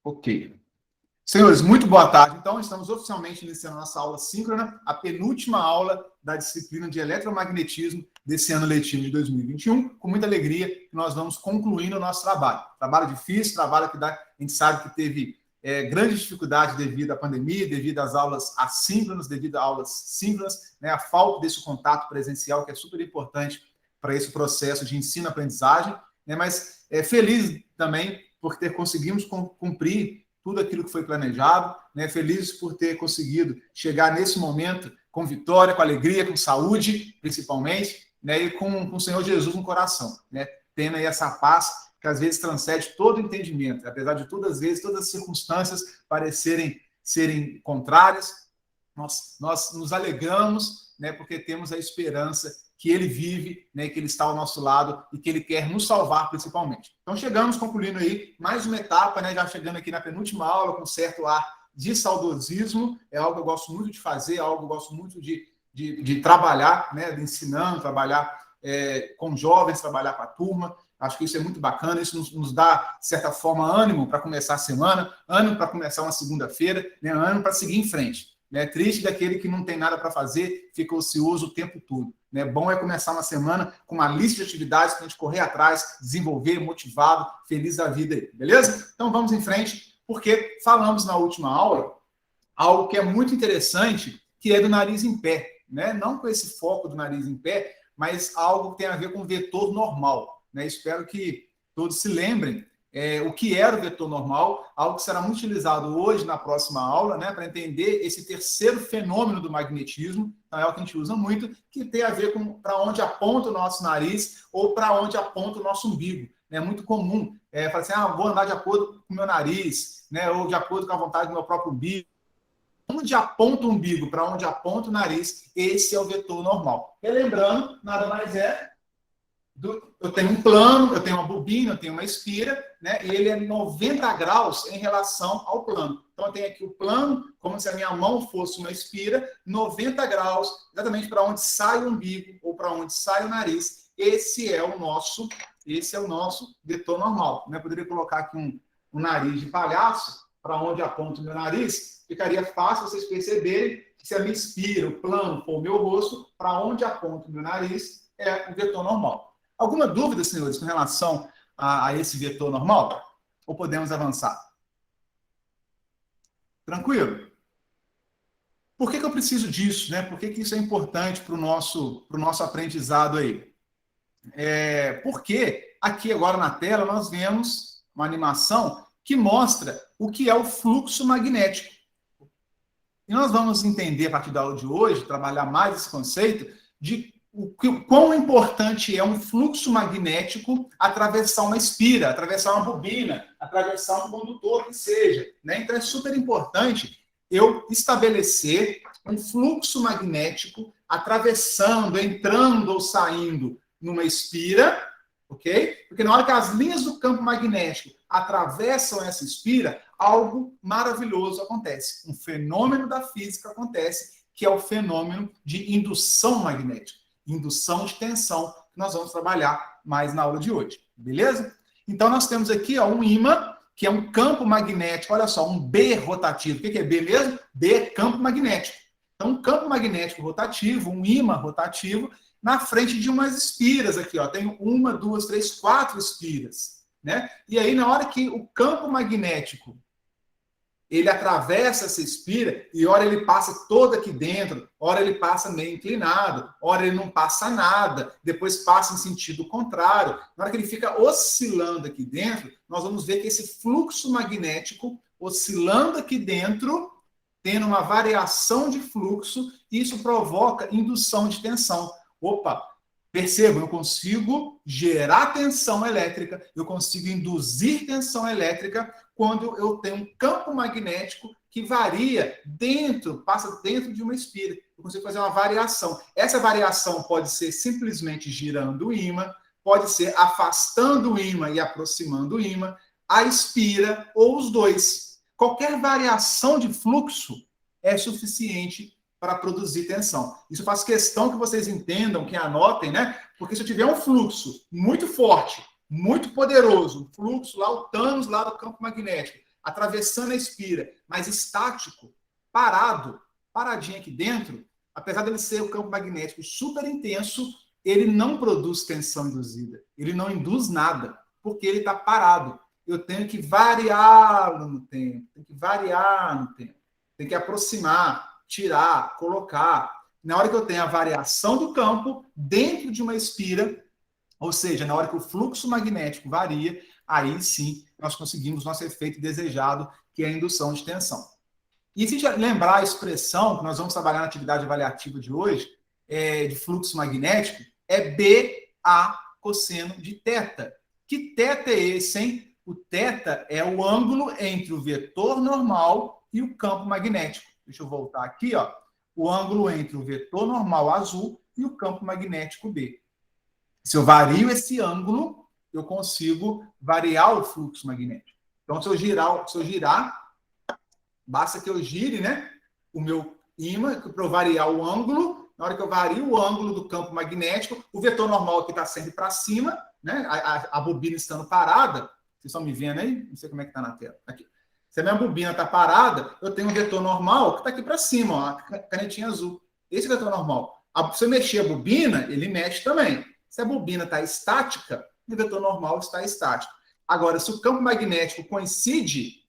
Ok. Senhores, muito boa tarde. Então, estamos oficialmente iniciando nossa aula síncrona, a penúltima aula da disciplina de eletromagnetismo desse ano letivo de 2021. Com muita alegria que nós vamos concluindo o nosso trabalho. Trabalho difícil, trabalho que a gente sabe que teve grande dificuldade devido à pandemia, devido às aulas assíncronas, devido a aulas síncronas, né, a falta desse contato presencial que é super importante para esse processo de ensino-aprendizagem, né, mas feliz também por ter conseguimos cumprir tudo aquilo que foi planejado, né? Felizes por ter conseguido chegar nesse momento com vitória, com alegria, com saúde, principalmente, né? E com o Senhor Jesus no coração, né? Tendo aí essa paz que às vezes transcende todo o entendimento, apesar de todas as vezes, todas as circunstâncias serem contrárias, nós nos alegramos, né? Porque temos a esperança que ele vive, né, que ele está ao nosso lado e que ele quer nos salvar principalmente. Então chegamos, concluindo aí mais uma etapa, né, já chegando aqui na penúltima aula com certo ar de saudosismo, é algo que eu gosto muito de fazer, é algo que eu gosto muito de trabalhar, né, de ensinando, trabalhar com jovens, trabalhar com a turma. Acho que isso é muito bacana, isso nos dá, de certa forma, ânimo para começar a semana, ânimo para começar uma segunda-feira, né, ânimo para seguir em frente. Né? Triste daquele que não tem nada para fazer, fica ocioso o tempo todo. Né? Bom é começar uma semana com uma lista de atividades para a gente correr atrás, desenvolver, motivado, feliz da vida aí, beleza? Então vamos em frente, porque falamos na última aula algo que é muito interessante, que é do nariz em pé. Né? Não com esse foco do nariz em pé, mas algo que tem a ver com o vetor normal. Né? Espero que todos se lembrem o que era o vetor normal, algo que será muito utilizado hoje na próxima aula, né, para entender esse terceiro fenômeno do magnetismo, então é o que a gente usa muito, que tem a ver com para onde aponta o nosso nariz ou para onde aponta o nosso umbigo. É muito comum falar assim, vou andar de acordo com o meu nariz, né, ou de acordo com a vontade do meu próprio umbigo. Onde aponta o umbigo, para onde aponta o nariz, esse é o vetor normal. Relembrando, nada mais eu tenho um plano, eu tenho uma bobina, eu tenho uma espira, né? E ele é 90 graus em relação ao plano. Então, eu tenho aqui o plano, como se a minha mão fosse uma espira, 90 graus, exatamente para onde sai o umbigo ou para onde sai o nariz. Esse é o nosso vetor normal. Né? Eu poderia colocar aqui um nariz de palhaço, para onde aponta o meu nariz, ficaria fácil vocês perceberem que se a minha espira, o plano, for o meu rosto, para onde aponta o meu nariz é o vetor normal. Alguma dúvida, senhores, com relação a esse vetor normal? Ou podemos avançar? Tranquilo? Por que eu preciso disso? Né? Por que isso é importante para o nosso aprendizado aí? Porque aqui agora na tela nós vemos uma animação que mostra o que é o fluxo magnético. E nós vamos entender a partir da aula de hoje, trabalhar mais esse conceito de o quão importante é um fluxo magnético atravessar uma espira, atravessar uma bobina, atravessar um condutor que seja. Né? Então, é super importante eu estabelecer um fluxo magnético atravessando, entrando ou saindo numa espira, ok? Porque na hora que as linhas do campo magnético atravessam essa espira, algo maravilhoso acontece. Um fenômeno da física acontece, que é o fenômeno de indução magnética. Indução de tensão, que nós vamos trabalhar mais na aula de hoje, beleza? Então, nós temos aqui um ímã, que é um campo magnético, olha só, um B rotativo. O que é B mesmo? B é campo magnético. Então, um campo magnético rotativo, um ímã rotativo, na frente de umas espiras aqui, ó. Tem 1, 2, 3, 4 espiras, né? E aí, na hora que o campo magnético ele atravessa essa espira e ora ele passa todo aqui dentro, ora ele passa meio inclinado, ora ele não passa nada, depois passa em sentido contrário. Na hora que ele fica oscilando aqui dentro, nós vamos ver que esse fluxo magnético oscilando aqui dentro, tendo uma variação de fluxo, isso provoca indução de tensão. Opa! Percebam, eu consigo gerar tensão elétrica, eu consigo induzir tensão elétrica quando eu tenho um campo magnético que varia passa dentro de uma espira. Eu consigo fazer uma variação. Essa variação pode ser simplesmente girando o ímã, pode ser afastando o ímã e aproximando o ímã, a espira ou os dois. Qualquer variação de fluxo é suficiente para produzir tensão. Isso faz questão que vocês entendam, que anotem, né? Porque se eu tiver um fluxo muito forte, muito poderoso, um fluxo lá, o tânus lá do campo magnético, atravessando a espira, mas estático, paradinho aqui dentro, apesar dele ser o campo magnético super intenso, ele não produz tensão induzida, ele não induz nada, porque ele está parado. Eu tenho que variá-lo no tempo, tem que aproximar, tirar, colocar. Na hora que eu tenho a variação do campo dentro de uma espira, ou seja, na hora que o fluxo magnético varia, aí sim nós conseguimos nosso efeito desejado, que é a indução de tensão. E se a gente lembrar a expressão que nós vamos trabalhar na atividade avaliativa de hoje, de fluxo magnético, é BA cosseno de θ. Que θ é esse, hein? O θ é o ângulo entre o vetor normal e o campo magnético. Deixa eu voltar aqui, ó. O ângulo entre o vetor normal azul e o campo magnético B. Se eu vario esse ângulo, eu consigo variar o fluxo magnético. Então, se eu girar, basta que eu gire, né, o meu ímã para eu variar o ângulo. Na hora que eu vario o ângulo do campo magnético, o vetor normal aqui está sempre para cima, né? A bobina estando parada. Vocês estão me vendo aí? Não sei como é que está na tela. Aqui. Se a minha bobina está parada, eu tenho um vetor normal que está aqui para cima, ó, a canetinha azul. Esse vetor normal. Se eu mexer a bobina, ele mexe também. Se a bobina está estática, o vetor normal está estático. Agora, se o campo magnético coincide,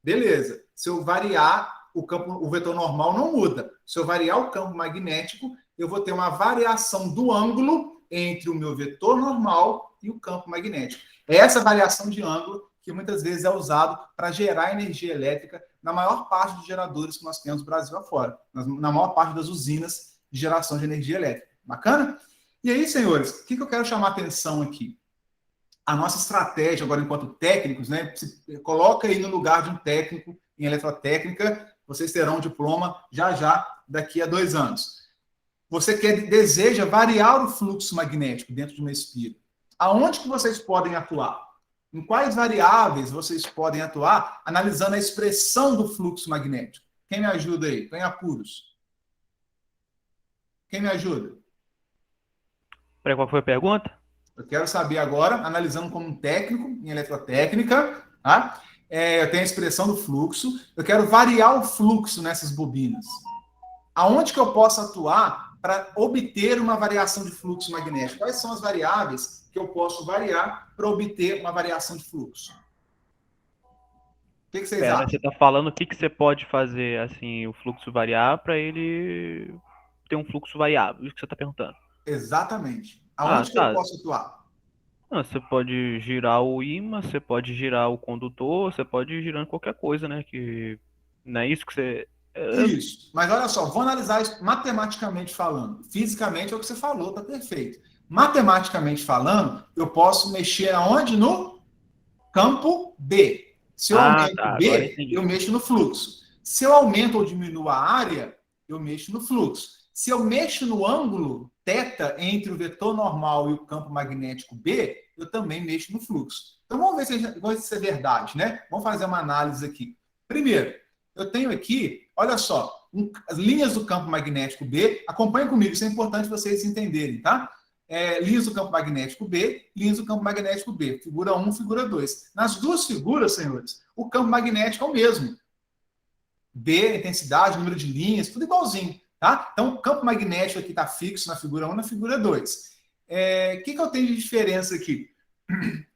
beleza. Se eu variar o vetor normal não muda. Se eu variar o campo magnético, eu vou ter uma variação do ângulo entre o meu vetor normal e o campo magnético. É essa variação de ângulo que muitas vezes é usado para gerar energia elétrica na maior parte dos geradores que nós temos no Brasil afora, na maior parte das usinas de geração de energia elétrica. Bacana? E aí, senhores, o que eu quero chamar a atenção aqui? A nossa estratégia, agora, enquanto técnicos, né? Se coloca aí no lugar de um técnico em eletrotécnica, vocês terão um diploma já, daqui a 2 anos. Você deseja variar o fluxo magnético dentro de uma espira. Aonde que vocês podem atuar? Em quais variáveis vocês podem atuar analisando a expressão do fluxo magnético? Quem me ajuda aí? Quem apuros? Quem me ajuda? Peraí, qual foi a pergunta? Eu quero saber agora, analisando como um técnico em eletrotécnica, tá? Eu tenho a expressão do fluxo, eu quero variar o fluxo nessas bobinas. Aonde que eu posso atuar para obter uma variação de fluxo magnético? Quais são as variáveis que eu posso variar para obter uma variação de fluxo? O que vocês Pera, acham? você está falando o que você pode fazer, assim, o fluxo variar para ele ter um fluxo variável? Isso que você está perguntando. Exatamente. Ah, Aonde que eu tá. posso atuar? Você pode girar o ímã, você pode girar o condutor, você pode ir girando qualquer coisa, né? Que não é isso que você. Isso. Mas olha só, vou analisar isso matematicamente falando. Fisicamente é o que você falou, tá perfeito. Matematicamente falando, eu posso mexer aonde? No campo B. Se eu Ah, aumento tá. Agora B, eu entendi. mexo no fluxo. Se eu aumento ou diminuo a área, eu mexo no fluxo. Se eu mexo no ângulo θ entre o vetor normal e o campo magnético B, eu também mexo no fluxo. Então vamos ver se isso é verdade, né? Vamos fazer uma análise aqui. Primeiro, eu tenho aqui, olha só, as linhas do campo magnético B. Acompanhe comigo, isso é importante vocês entenderem, tá? Linhas do campo magnético B, linhas do campo magnético B. Figura 1, figura 2. Nas duas figuras, senhores, o campo magnético é o mesmo. B, intensidade, número de linhas, tudo igualzinho. Tá? Então, o campo magnético aqui está fixo na figura 1 e na figura 2. O que eu tenho de diferença aqui?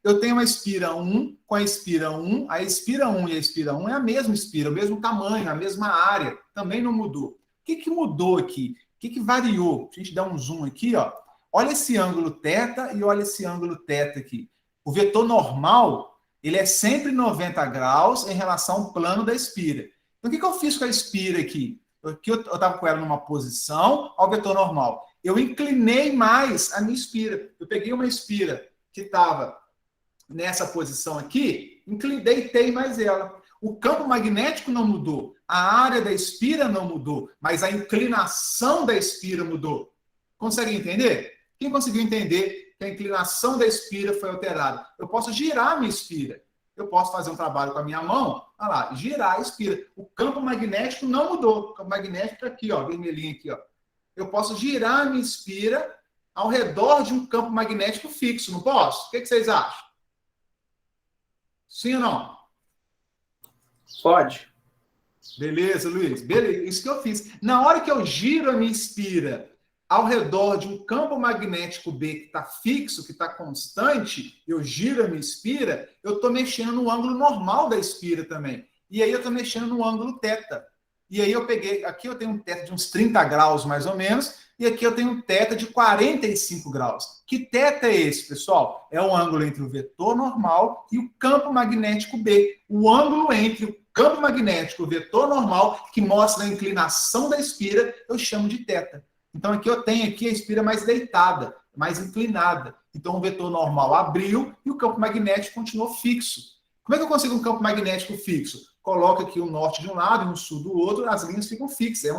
Eu tenho uma espira 1 com a espira 1. A espira 1 e a espira 1 é a mesma espira, o mesmo tamanho, a mesma área. Também não mudou. O que mudou aqui? O que variou? A gente dá um zoom aqui, ó. Olha esse ângulo θ e olha esse ângulo θ aqui. O vetor normal, ele é sempre 90 graus em relação ao plano da espira. Então, o que eu fiz com a espira aqui? Aqui eu estava com ela numa posição ao vetor normal. Eu inclinei mais a minha espira. Eu peguei uma espira que estava nessa posição aqui, deitei mais ela. O campo magnético não mudou, a área da espira não mudou, mas a inclinação da espira mudou. Consegue entender? Quem conseguiu entender que a inclinação da espira foi alterada? Eu posso girar a minha espira. Eu posso fazer um trabalho com a minha mão, olha lá, girar a espira. O campo magnético não mudou. O campo magnético está aqui, ó, vermelhinho aqui, ó. Eu posso girar a minha espira ao redor de um campo magnético fixo, não posso? O que vocês acham? Sim ou não? Pode. Beleza, Luiz. Beleza, isso que eu fiz. Na hora que eu giro a minha espira ao redor de um campo magnético B que está fixo, que está constante, eu giro a minha espira, eu estou mexendo no ângulo normal da espira também. E aí eu estou mexendo no ângulo θ. E aí eu peguei, aqui eu tenho um θ de uns 30 graus mais ou menos, e aqui eu tenho um θ de 45 graus. Que θ é esse, pessoal? É o ângulo entre o vetor normal e o campo magnético B. O ângulo entre o campo magnético, o vetor normal, que mostra a inclinação da espira, eu chamo de θ. Então aqui eu tenho aqui a espira mais deitada, mais inclinada. Então o vetor normal abriu e o campo magnético continuou fixo. Como é que eu consigo um campo magnético fixo? Coloca aqui o norte de um lado e o sul do outro, as linhas ficam fixas.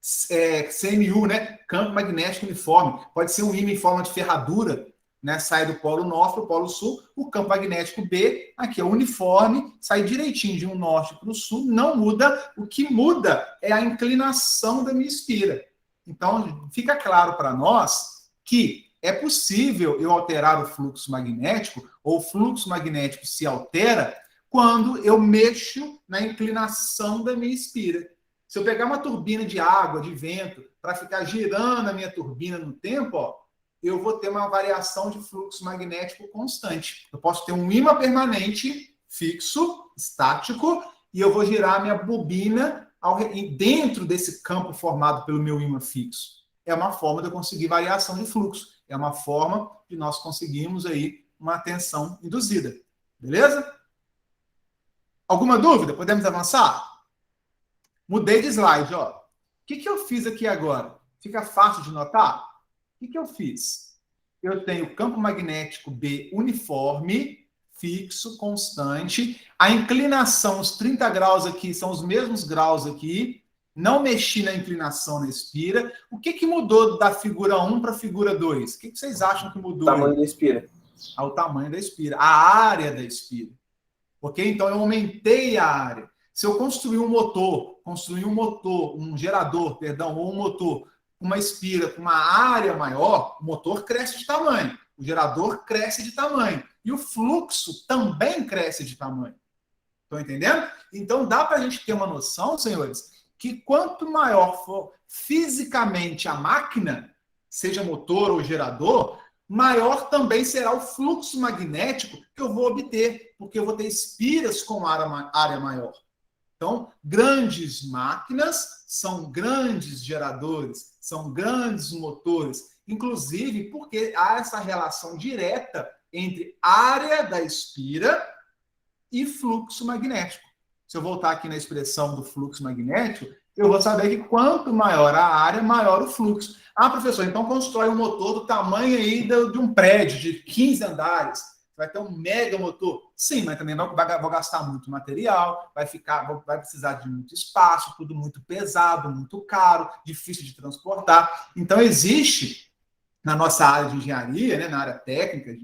CMU, né? Campo magnético uniforme. Pode ser um ímã em forma de ferradura, né? Sai do polo norte para o polo sul. O campo magnético B, aqui é uniforme, sai direitinho de um norte para o sul, não muda. O que muda é a inclinação da minha espira. Então, fica claro para nós que é possível eu alterar o fluxo magnético, ou o fluxo magnético se altera quando eu mexo na inclinação da minha espira. Se eu pegar uma turbina de água, de vento, para ficar girando a minha turbina no tempo, ó, eu vou ter uma variação de fluxo magnético constante. Eu posso ter um ímã permanente, fixo, estático, e eu vou girar a minha bobina dentro desse campo formado pelo meu ímã fixo. É uma forma de eu conseguir variação de fluxo. É uma forma de nós conseguirmos aí uma tensão induzida. Beleza? Alguma dúvida? Podemos avançar? Mudei de slide, ó. O que eu fiz aqui agora? Fica fácil de notar? O que eu fiz? Eu tenho campo magnético B uniforme, fixo, constante. A inclinação, os 30 graus aqui, são os mesmos graus aqui. Não mexi na inclinação na espira. O que mudou da figura 1 para a figura 2? O que vocês acham que mudou? O tamanho da espira. O tamanho da espira. A área da espira. Ok? Então, eu aumentei a área. Se eu construir um gerador, perdão, ou um motor com uma espira, com uma área maior, o motor cresce de tamanho, o gerador cresce de tamanho e o fluxo também cresce de tamanho. Estão entendendo? Então, dá para a gente ter uma noção, senhores, que quanto maior for fisicamente a máquina, seja motor ou gerador, maior também será o fluxo magnético que eu vou obter, porque eu vou ter espiras com área maior. Então, grandes máquinas são grandes geradores, são grandes motores, inclusive porque há essa relação direta entre área da espira e fluxo magnético. Se eu voltar aqui na expressão do fluxo magnético, eu vou saber que quanto maior a área, maior o fluxo. Ah, professor, então constrói um motor do tamanho aí de um prédio de 15 andares. Vai ter um mega motor. Sim, mas também vou gastar muito material, vai precisar de muito espaço, tudo muito pesado, muito caro, difícil de transportar. Então, existe, na nossa área de engenharia, né, na área técnica,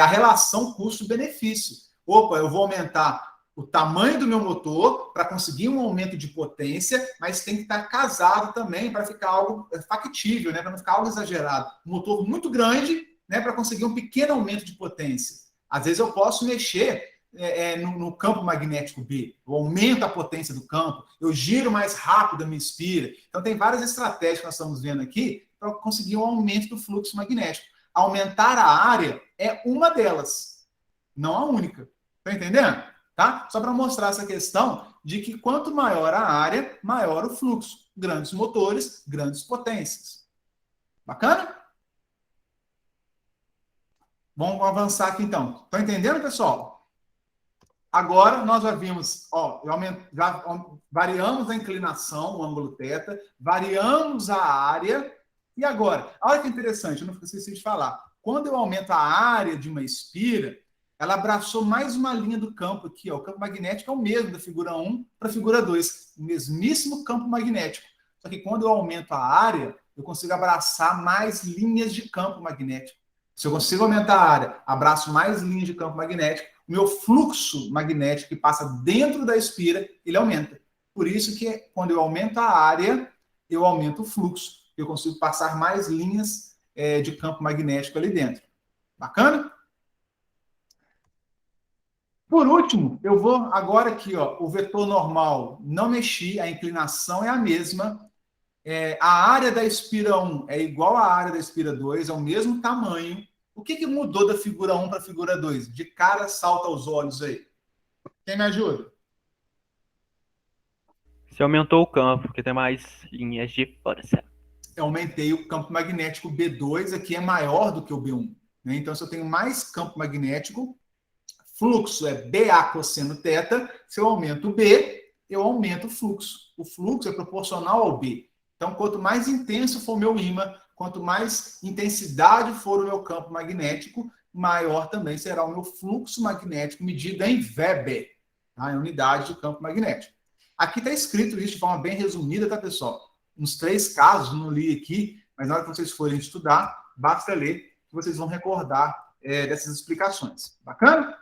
a relação custo-benefício. Opa, eu vou aumentar o tamanho do meu motor para conseguir um aumento de potência, mas tem que estar casado também para ficar algo factível, né? Para não ficar algo exagerado. Um motor muito grande, né, para conseguir um pequeno aumento de potência. Às vezes eu posso mexer no campo magnético B, eu aumento a potência do campo, eu giro mais rápido a minha espira. Então tem várias estratégias que nós estamos vendo aqui para conseguir um aumento do fluxo magnético. Aumentar a área é uma delas, não a única. Está entendendo? Tá? Só para mostrar essa questão de que quanto maior a área, maior o fluxo. Grandes motores, grandes potências. Bacana? Vamos avançar aqui então. Estão entendendo, pessoal? Agora nós já vimos, ó, já variamos a inclinação, o ângulo θ, variamos a área. E agora, olha que interessante, eu não esqueci de falar. Quando eu aumento a área de uma espira, ela abraçou mais uma linha do campo aqui, ó. O campo magnético é o mesmo da figura 1 para a figura 2, o mesmíssimo campo magnético. Só que quando eu aumento a área, eu consigo abraçar mais linhas de campo magnético. Se eu consigo aumentar a área, abraço mais linhas de campo magnético, o meu fluxo magnético que passa dentro da espira, ele aumenta. Por isso que quando eu aumento a área, eu aumento o fluxo. Eu consigo passar mais linhas de campo magnético ali dentro. Bacana? por último, eu vou agora aqui, ó, o vetor normal não mexi, a inclinação é a mesma. A área da espira 1 é igual à área da espira 2, é o mesmo tamanho. O que mudou da figura 1 para a figura 2? De cara salta aos olhos aí. Quem me ajuda? Você aumentou o campo, porque tem mais linhas de força. Eu aumentei o campo magnético B2, aqui é maior do que o B1. Né? Então, se eu tenho mais campo magnético, fluxo é BA cosseno θ. Se eu aumento o B, eu aumento o fluxo. O fluxo é proporcional ao B. Então, quanto mais intenso for o meu ímã, quanto mais intensidade for o meu campo magnético, maior também será o meu fluxo magnético medido em Weber, tá? Em unidade de campo magnético. Aqui está escrito isso de forma bem resumida, tá, pessoal? Uns 3 casos, não li aqui, mas na hora que vocês forem estudar, basta ler que vocês vão recordar dessas explicações. Bacana?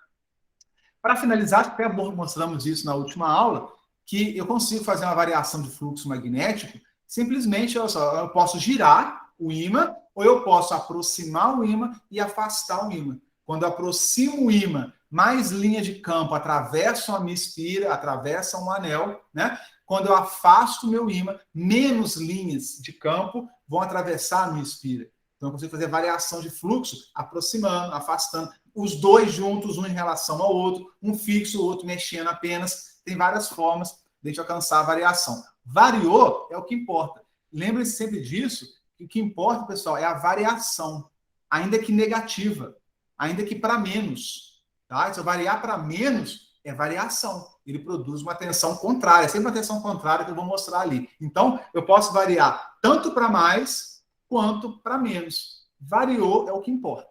Para finalizar, até mostramos isso na última aula, que eu consigo fazer uma variação de fluxo magnético simplesmente, olha só, eu posso girar o ímã ou eu posso aproximar o ímã e afastar o ímã. Quando eu aproximo o ímã, mais linhas de campo atravessam a minha espira, atravessam o anel, né? Quando eu afasto o meu ímã, menos linhas de campo vão atravessar a minha espira. Então, eu consigo fazer variação de fluxo, aproximando, afastando, os dois juntos, um em relação ao outro, um fixo, o outro mexendo apenas. Tem várias formas de a gente alcançar a variação. Variou é o que importa. Lembre-se sempre disso, que o que importa, pessoal, é a variação, ainda que negativa, ainda que para menos. Tá? Se eu variar para menos, é variação. Ele produz uma tensão contrária, sempre uma tensão contrária que eu vou mostrar ali. Então, eu posso variar tanto para mais quanto para menos. Variou é o que importa.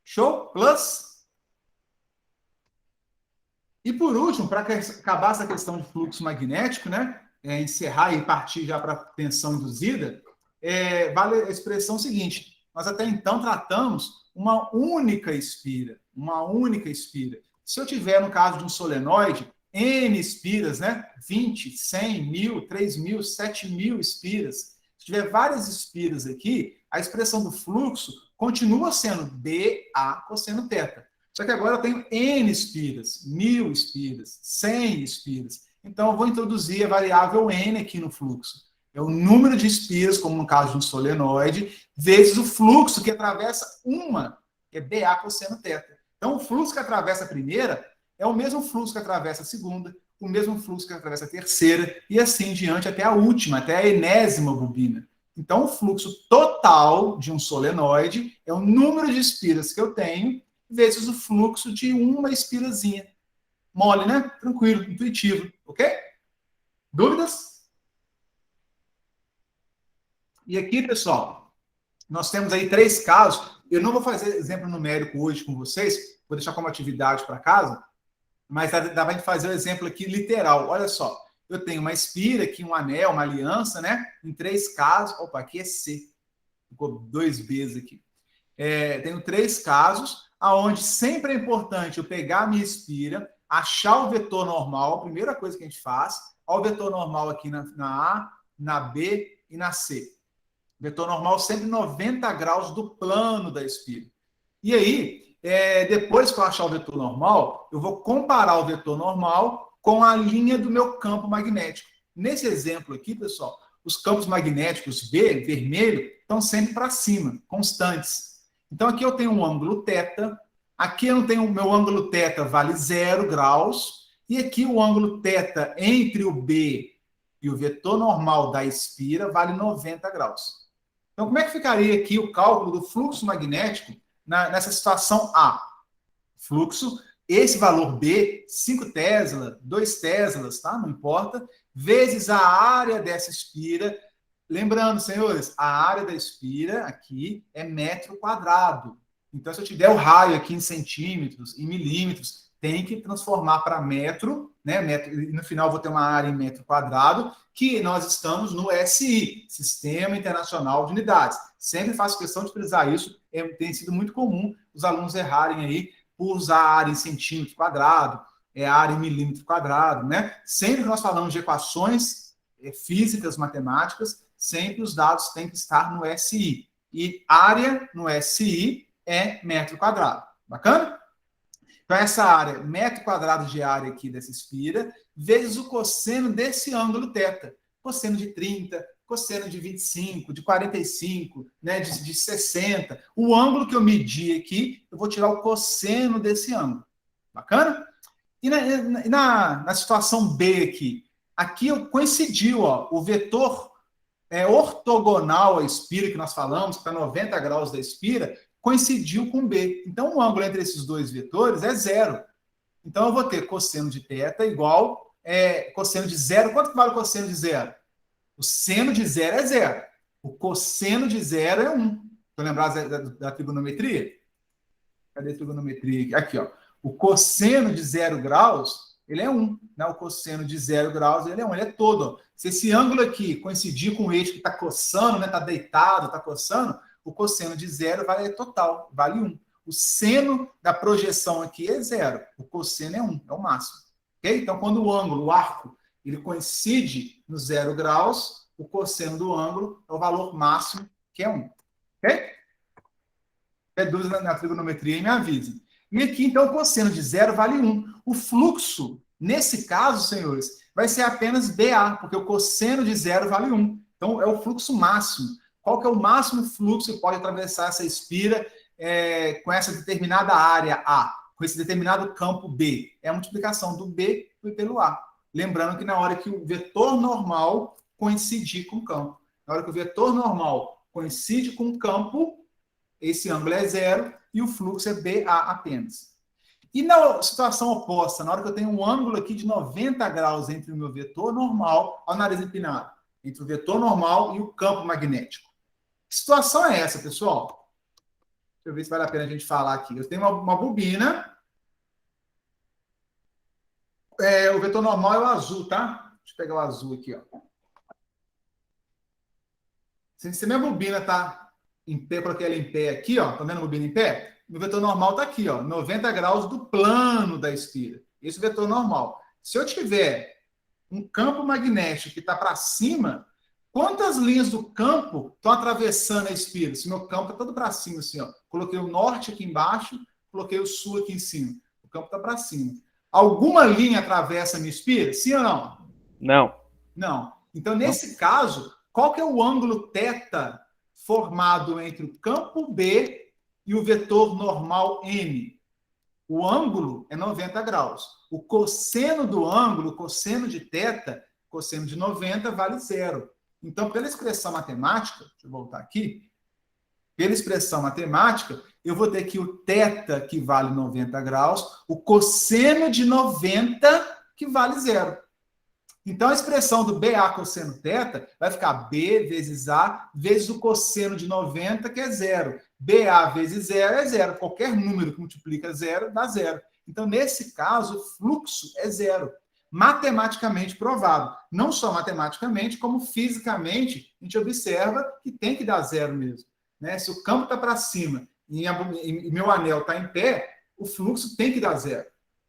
Show? Plus? E por último, para acabar essa questão de fluxo magnético, né? Encerrar e partir já para a tensão induzida, vale a expressão seguinte: nós até então tratamos uma única espira, uma única espira. Se eu tiver, no caso de um solenoide, N espiras, né? 20, 100, 1000, 3000, 7000 espiras. Se tiver várias espiras aqui, a expressão do fluxo continua sendo BA cosseno θ. Só que agora eu tenho N espiras, 1000 espiras, 100 espiras. Então, eu vou introduzir a variável N aqui no fluxo. É o número de espiras, como no caso de um solenoide, vezes o fluxo que atravessa uma, que é BA cosseno θ. Então, o fluxo que atravessa a primeira é o mesmo fluxo que atravessa a segunda, o mesmo fluxo que atravessa a terceira, e assim diante até a última, até a enésima bobina. Então, o fluxo total de um solenoide é o número de espiras que eu tenho vezes o fluxo de uma espirazinha. Mole, né? Tranquilo, intuitivo, ok? Dúvidas? E aqui, pessoal, nós temos aí 3 casos. Eu não vou fazer exemplo numérico hoje com vocês, vou deixar como atividade para casa, mas dá para a gente fazer o exemplo aqui literal. Olha só, eu tenho uma espira aqui, um anel, uma aliança, né? Em 3 casos. Opa, aqui é C. Ficou 2 Bs aqui. Tenho 3 casos, aonde sempre é importante eu pegar a minha espira, achar o vetor normal, a primeira coisa que a gente faz, olha o vetor normal aqui na A, na B e na C. Vetor normal sempre 90 graus do plano da espira. E aí, depois que eu achar o vetor normal, eu vou comparar o vetor normal com a linha do meu campo magnético. Nesse exemplo aqui, pessoal, os campos magnéticos B, vermelho, estão sempre para cima, constantes. Então, aqui eu tenho um ângulo θ, aqui eu tenho o meu ângulo θ vale 0 graus, e aqui o ângulo θ entre o B e o vetor normal da espira vale 90 graus. Então, como é que ficaria aqui o cálculo do fluxo magnético nessa situação A? Fluxo, esse valor B, 5 Tesla, 2 Teslas, tá? Não importa, vezes a área dessa espira. Lembrando, senhores, a área da espira aqui é metro quadrado. Então, se eu tiver o raio aqui em centímetros, em milímetros, tem que transformar para metro, né? E no final vou ter uma área em metro quadrado, que nós estamos no SI, Sistema Internacional de Unidades. Sempre faço questão de frisar isso, tem sido muito comum os alunos errarem aí por usar a área em centímetro quadrado, área em milímetro quadrado, né? Sempre que nós falamos de equações físicas, matemáticas, sempre os dados têm que estar no SI. E área no SI é metro quadrado. Bacana? Então, essa área, metro quadrado de área aqui dessa espira, vezes o cosseno desse ângulo θ. Cosseno de 30, cosseno de 25, de 45, né, de 60. O ângulo que eu medi aqui, eu vou tirar o cosseno desse ângulo. Bacana? E na situação B aqui coincidiu, ó, o vetor ortogonal à espira que nós falamos, que está 90 graus da espira, coincidiu com B. Então, o ângulo entre esses dois vetores é zero. Então, eu vou ter cosseno de θ igual cosseno de zero. Quanto que vale o cosseno de zero? O seno de zero é zero. O cosseno de zero é 1. Estou lembrado da trigonometria? Cadê a trigonometria? Aqui, ó. O cosseno de 0 graus, ele é 1. Né? O cosseno de 0 graus, ele é 1. Ele é todo. Ó. Se esse ângulo aqui coincidir com o eixo que está coçando, né? Está deitado, está coçando, o cosseno de 0 vale total, vale 1. O seno da projeção aqui é 0. O cosseno é 1, é o máximo. Okay? Então, quando o ângulo, o arco, ele coincide no 0 graus, o cosseno do ângulo é o valor máximo, que é 1. Ok? Se dúvida na trigonometria, me avise. E aqui, então, o cosseno de 0 vale 1. O fluxo, nesse caso, senhores, vai ser apenas BA, porque o cosseno de 0 vale 1. Então, é o fluxo máximo. Qual que é o máximo fluxo que pode atravessar essa espira com essa determinada área A, com esse determinado campo B? É a multiplicação do B pelo A. Lembrando que na hora que o vetor normal coincidir com o campo. Na hora que o vetor normal coincide com o campo, esse ângulo é 0 e o fluxo é BA apenas. E na situação oposta, na hora que eu tenho um ângulo aqui de 90 graus entre o meu vetor normal, ao nariz empinado, entre o vetor normal e o campo magnético. Que situação é essa, pessoal? Deixa eu ver se vale a pena a gente falar aqui. Eu tenho uma bobina. O vetor normal é o azul, tá? Deixa eu pegar o azul aqui, ó. Se minha bobina tá em pé, eu coloquei ela em pé aqui, ó. Tá vendo a bobina em pé? O vetor normal tá aqui, ó. 90 graus do plano da espira. Esse é o vetor normal. Se eu tiver um campo magnético que está para cima, quantas linhas do campo estão atravessando a espira? Se meu campo está todo para cima, assim, ó. Coloquei o norte aqui embaixo, coloquei o sul aqui em cima. O campo está para cima. Alguma linha atravessa a minha espira? Sim ou não? Não. Não. Então, nesse caso, qual que é o ângulo θ formado entre o campo B e o vetor normal M? O ângulo é 90 graus. O cosseno do ângulo, o cosseno de θ, cosseno de 90 vale 0. Então, pela expressão matemática, deixa eu voltar aqui, pela expressão matemática, eu vou ter que o θ, que vale 90 graus, o cosseno de 90, que vale 0. Então, a expressão do BA cosseno θ vai ficar B vezes A vezes o cosseno de 90, que é 0. BA vezes 0 é 0. Qualquer número que multiplica 0 dá 0. Então, nesse caso, o fluxo é 0. Matematicamente provado. Não só matematicamente, como fisicamente, a gente observa que tem que dar 0 mesmo. Né? Se o campo está para cima e meu anel está em pé, o fluxo tem que dar 0.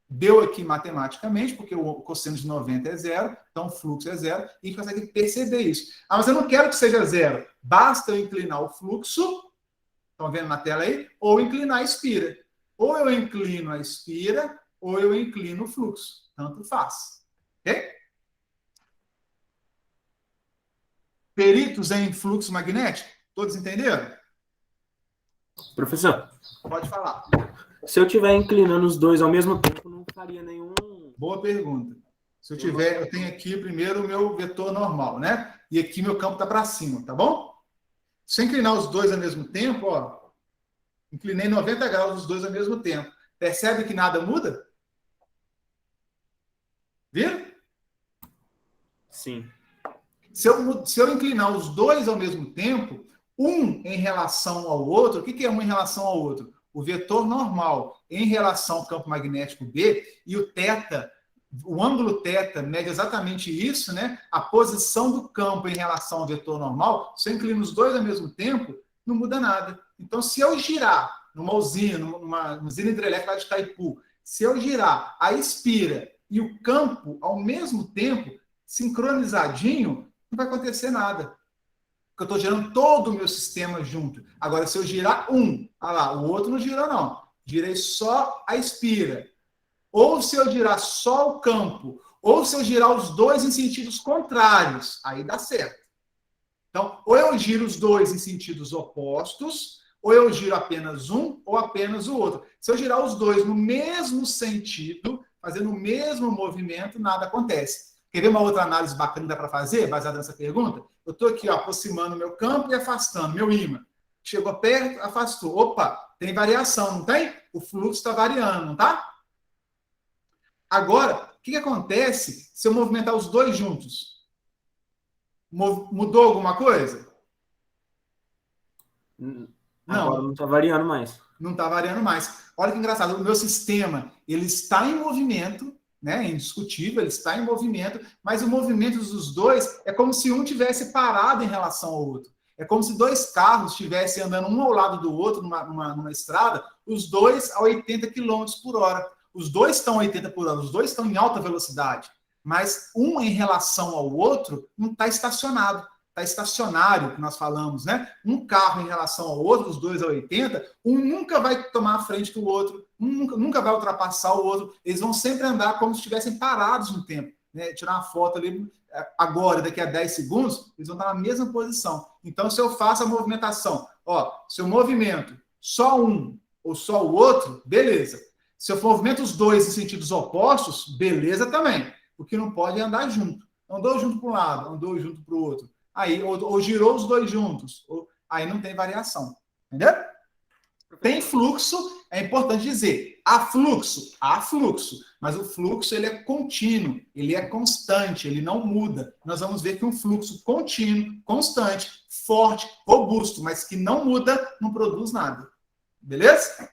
Deu aqui matematicamente, porque o cosseno de 90 é 0, então o fluxo é 0, e a gente consegue perceber isso. Ah, mas eu não quero que seja 0. Basta eu inclinar o fluxo, estão vendo na tela aí? Ou inclinar a espira. Ou eu inclino a espira, ou eu inclino o fluxo. Tanto faz. Ok? Peritos em fluxo magnético? Todos entenderam? Professor, Pode falar. se eu estiver inclinando os dois ao mesmo tempo, não faria nenhum... Boa pergunta. Se eu tiver, eu tenho aqui primeiro o meu vetor normal, né? E aqui meu campo está para cima, tá bom? Se eu inclinar os dois ao mesmo tempo, ó, inclinei 90 graus os dois ao mesmo tempo. Percebe que nada muda? Viram? Sim. Se eu inclinar os dois ao mesmo tempo, um em relação ao outro, o que é um em relação ao outro? O vetor normal em relação ao campo magnético B e o θ, o ângulo θ mede exatamente isso, né? A posição do campo em relação ao vetor normal, se eu inclino os dois ao mesmo tempo, não muda nada. Então, se eu girar numa usina, numa usina hidrelétrica lá de Itaipu, se eu girar a espira e o campo ao mesmo tempo, sincronizadinho, não vai acontecer nada. Porque eu estou girando todo o meu sistema junto. Agora, se eu girar um, olha lá, o outro não gira, não. girei só a espira, ou se eu girar só o campo, ou se eu girar os dois em sentidos contrários, aí dá certo. Então, ou eu giro os dois em sentidos opostos, ou eu giro apenas um ou apenas o outro. Se eu girar os dois no mesmo sentido, fazendo o mesmo movimento, nada acontece. Quer ver uma outra análise bacana que dá para fazer, baseada nessa pergunta? Eu estou aqui, ó, aproximando o meu campo e afastando meu ímã. Chegou perto, afastou. Opa, tem variação, não tem? O fluxo está variando, não tá? Agora, o que acontece se eu movimentar os dois juntos? Mudou alguma coisa? Agora não está variando mais. Não está variando mais. Olha que engraçado, o meu sistema ele está em movimento, né? É indiscutível, ele está em movimento, mas o movimento dos dois é como se um tivesse parado em relação ao outro. É como se dois carros estivessem andando um ao lado do outro numa estrada, os dois a 80 km por hora. Os dois estão a 80 por hora, os dois estão em alta velocidade, mas um em relação ao outro não está estacionado. Está estacionário, que nós falamos, né? Um carro em relação ao outro, os dois a 80, um nunca vai tomar a frente do outro, um nunca vai ultrapassar o outro, eles vão sempre andar como se estivessem parados no tempo, né? Tirar uma foto ali agora, daqui a 10 segundos, eles vão estar na mesma posição. Então, se eu faço a movimentação, ó, se eu movimento só um ou só o outro, beleza. Se eu movimento os dois em sentidos opostos, beleza também, porque não pode andar junto. Andou junto para um lado, andou junto para o outro. Aí, ou girou os dois juntos, aí não tem variação, entendeu? Tem fluxo, é importante dizer, há fluxo, mas o fluxo ele é contínuo, ele é constante, ele não muda. Nós vamos ver que um fluxo contínuo, constante, forte, robusto, mas que não muda, não produz nada, beleza?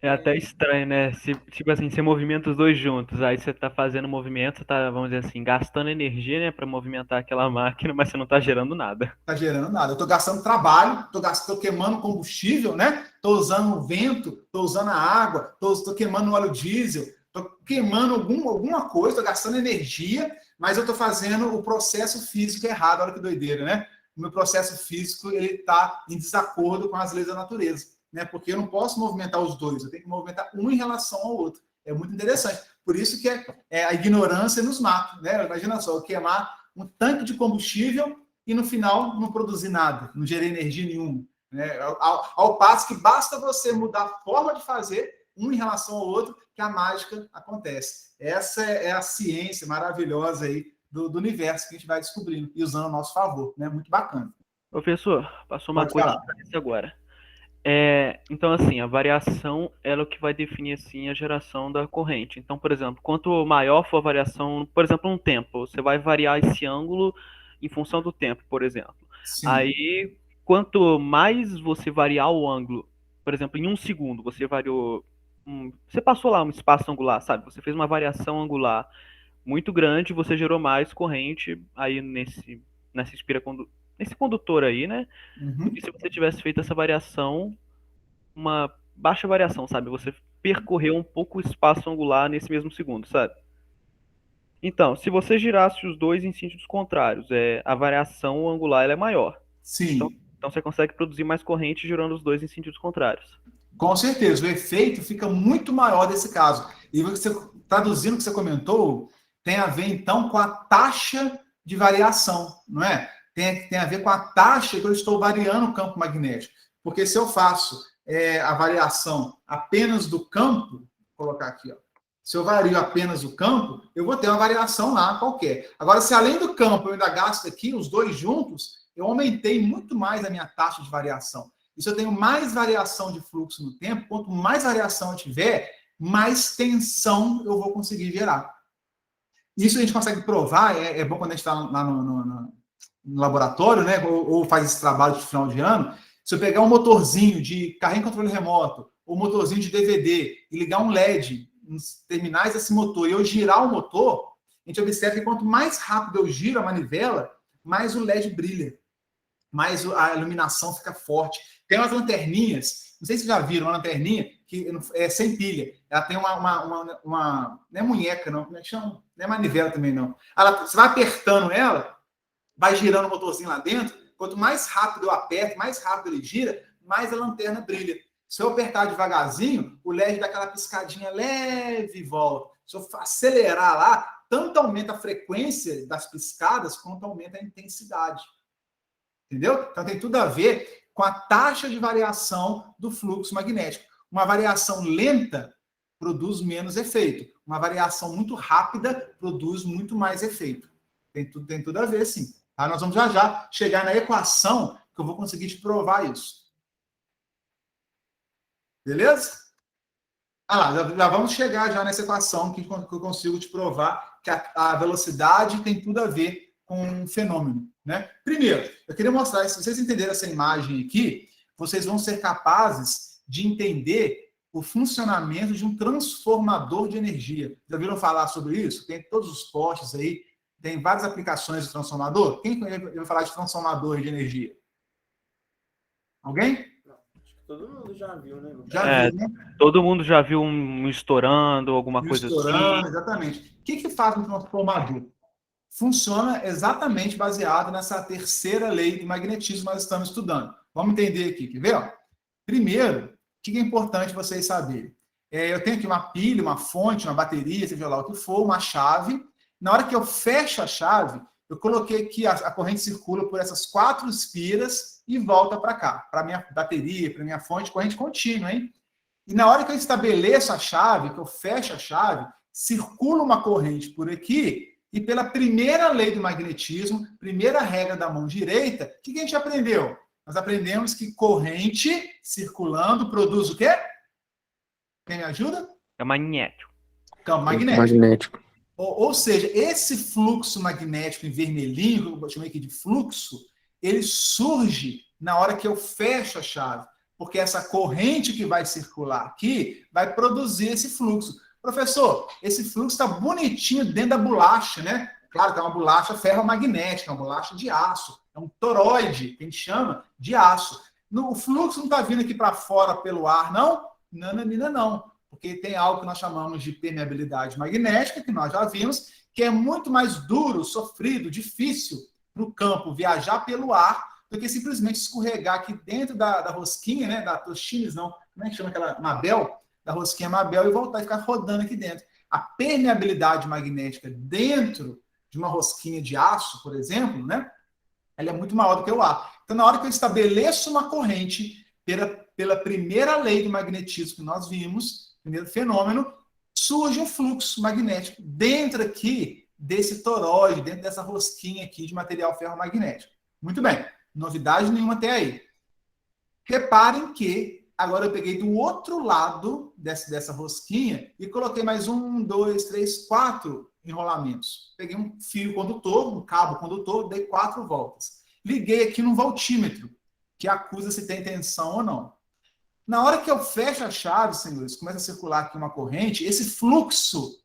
É até estranho, né? Tipo assim, você movimenta os dois juntos, aí você tá fazendo movimento, você tá, vamos dizer assim, gastando energia, né, pra movimentar aquela máquina, mas você não tá gerando nada. Tá gerando nada. Eu estou gastando trabalho, estou queimando combustível, né? Estou usando o vento, estou usando a água, estou queimando o óleo diesel, estou queimando alguma coisa, estou gastando energia, mas eu estou fazendo o processo físico errado. Olha que doideira, né? O meu processo físico ele está em desacordo com as leis da natureza. Né? Porque eu não posso movimentar os dois, eu tenho que movimentar um em relação ao outro. É muito interessante. Por isso que a ignorância nos mata. Né? Imagina só, eu queimar um tanque de combustível e no final não produzir nada, não gerei energia nenhuma. Né? Ao passo que basta você mudar a forma de fazer um em relação ao outro, que a mágica acontece. Essa é a ciência maravilhosa aí do universo que a gente vai descobrindo e usando a nosso favor. Né? Muito bacana. Professor, passou uma coisa agora. Então, assim, a variação ela é o que vai definir assim, a geração da corrente. Então, por exemplo, quanto maior for a variação, por exemplo, um tempo, você vai variar esse ângulo em função do tempo, por exemplo. Sim. Aí, quanto mais você variar o ângulo, por exemplo, em um segundo, você variou. Você passou lá um espaço angular, sabe? Você fez uma variação angular muito grande, você gerou mais corrente aí nesse condutor aí, né? Uhum. E se você tivesse feito essa variação, uma baixa variação, sabe? Você percorreu um pouco o espaço angular nesse mesmo segundo, sabe? Então, se você girasse os dois em sentidos contrários, a variação angular ela é maior. Sim. Então você consegue produzir mais corrente girando os dois em sentidos contrários. Com certeza, o efeito fica muito maior nesse caso. E você, traduzindo o que você comentou, tem a ver, então, com a taxa de variação, não é? Tem a ver com a taxa que eu estou variando o campo magnético. Porque se eu faço a variação apenas do campo, vou colocar aqui, ó. Se eu vario apenas o campo, eu vou ter uma variação lá qualquer. Agora, se além do campo eu ainda gasto aqui, os dois juntos, eu aumentei muito mais a minha taxa de variação. E se eu tenho mais variação de fluxo no tempo, quanto mais variação eu tiver, mais tensão eu vou conseguir gerar. Isso a gente consegue provar, é bom quando a gente está lá no laboratório, né, ou faz esse trabalho de final de ano. Se eu pegar um motorzinho de carrinho controle remoto, ou motorzinho de DVD, e ligar um LED nos terminais desse motor, e eu girar o motor, a gente observa que quanto mais rápido eu giro a manivela, mais o LED brilha, mais a iluminação fica forte. Tem umas lanterninhas, não sei se vocês já viram, uma lanterninha que é sem pilha. Ela tem não é munheca, não. Como é que chama? Não é manivela também, não. Você vai apertando ela, vai girando o motorzinho lá dentro. Quanto mais rápido eu aperto, mais rápido ele gira, mais a lanterna brilha. Se eu apertar devagarzinho, o LED dá aquela piscadinha leve e volta. Se eu acelerar lá, tanto aumenta a frequência das piscadas, quanto aumenta a intensidade. Entendeu? Então tem tudo a ver com a taxa de variação do fluxo magnético. Uma variação lenta produz menos efeito. Uma variação muito rápida produz muito mais efeito. Tem tudo a ver, sim. Tá? Nós vamos já chegar na equação que eu vou conseguir te provar isso. Beleza? Já vamos chegar já nessa equação que eu consigo te provar que a velocidade tem tudo a ver com um fenômeno, né? Primeiro, eu queria mostrar, se vocês entenderem essa imagem aqui, vocês vão ser capazes de entender o funcionamento de um transformador de energia. Já viram falar sobre isso? Tem todos os postes aí, tem várias aplicações de transformador. Quem vai falar de transformador de energia? Alguém? Todo mundo já viu, né? Já viu, né? Todo mundo já viu um estourando, alguma coisa assim. Exatamente. O que faz um transformador? Funciona exatamente baseado nessa terceira lei do magnetismo que nós estamos estudando. Vamos entender aqui, quer ver? Ó? Primeiro, o que é importante vocês saberem? Eu tenho aqui uma pilha, uma fonte, uma bateria, seja lá o que for, uma chave. Na hora que eu fecho a chave, eu coloquei aqui, a corrente circula por essas 4 espiras e volta para cá, para a minha bateria, para a minha fonte, corrente contínua, hein? E na hora que eu estabeleço a chave, que eu fecho a chave, circula uma corrente por aqui, e pela primeira lei do magnetismo, primeira regra da mão direita, o que a gente aprendeu? Nós aprendemos que corrente circulando produz o quê? Quem me ajuda? É magnético. Campo magnético. Magnético. Ou seja, esse fluxo magnético em vermelhinho, que eu chamei aqui de fluxo, ele surge na hora que eu fecho a chave, porque essa corrente que vai circular aqui vai produzir esse fluxo. Professor, esse fluxo está bonitinho dentro da bolacha, né? Claro que é uma bolacha ferromagnética, uma bolacha de aço, é um toroide, que a gente chama de aço. O fluxo não está vindo aqui para fora pelo ar, não? Não. Porque tem algo que nós chamamos de permeabilidade magnética, que nós já vimos, que é muito mais duro, sofrido, difícil para o campo viajar pelo ar do que simplesmente escorregar aqui dentro da rosquinha, né? Da Toshines, não. Como é que chama aquela? Mabel? Da rosquinha Mabel e voltar e ficar rodando aqui dentro. A permeabilidade magnética dentro de uma rosquinha de aço, por exemplo, né? Ela é muito maior do que o ar. Então, na hora que eu estabeleço uma corrente pela primeira lei do magnetismo que nós vimos, primeiro fenômeno, surge um fluxo magnético dentro aqui desse toroide, dentro dessa rosquinha aqui de material ferromagnético. Muito bem, novidade nenhuma até aí. Reparem que agora eu peguei do outro lado dessa rosquinha e coloquei mais 1, 2, 3, 4 enrolamentos. Peguei um fio condutor, um cabo condutor, dei 4 voltas. Liguei aqui no voltímetro, que acusa se tem tensão ou não. Na hora que eu fecho a chave, senhores, começa a circular aqui uma corrente, esse fluxo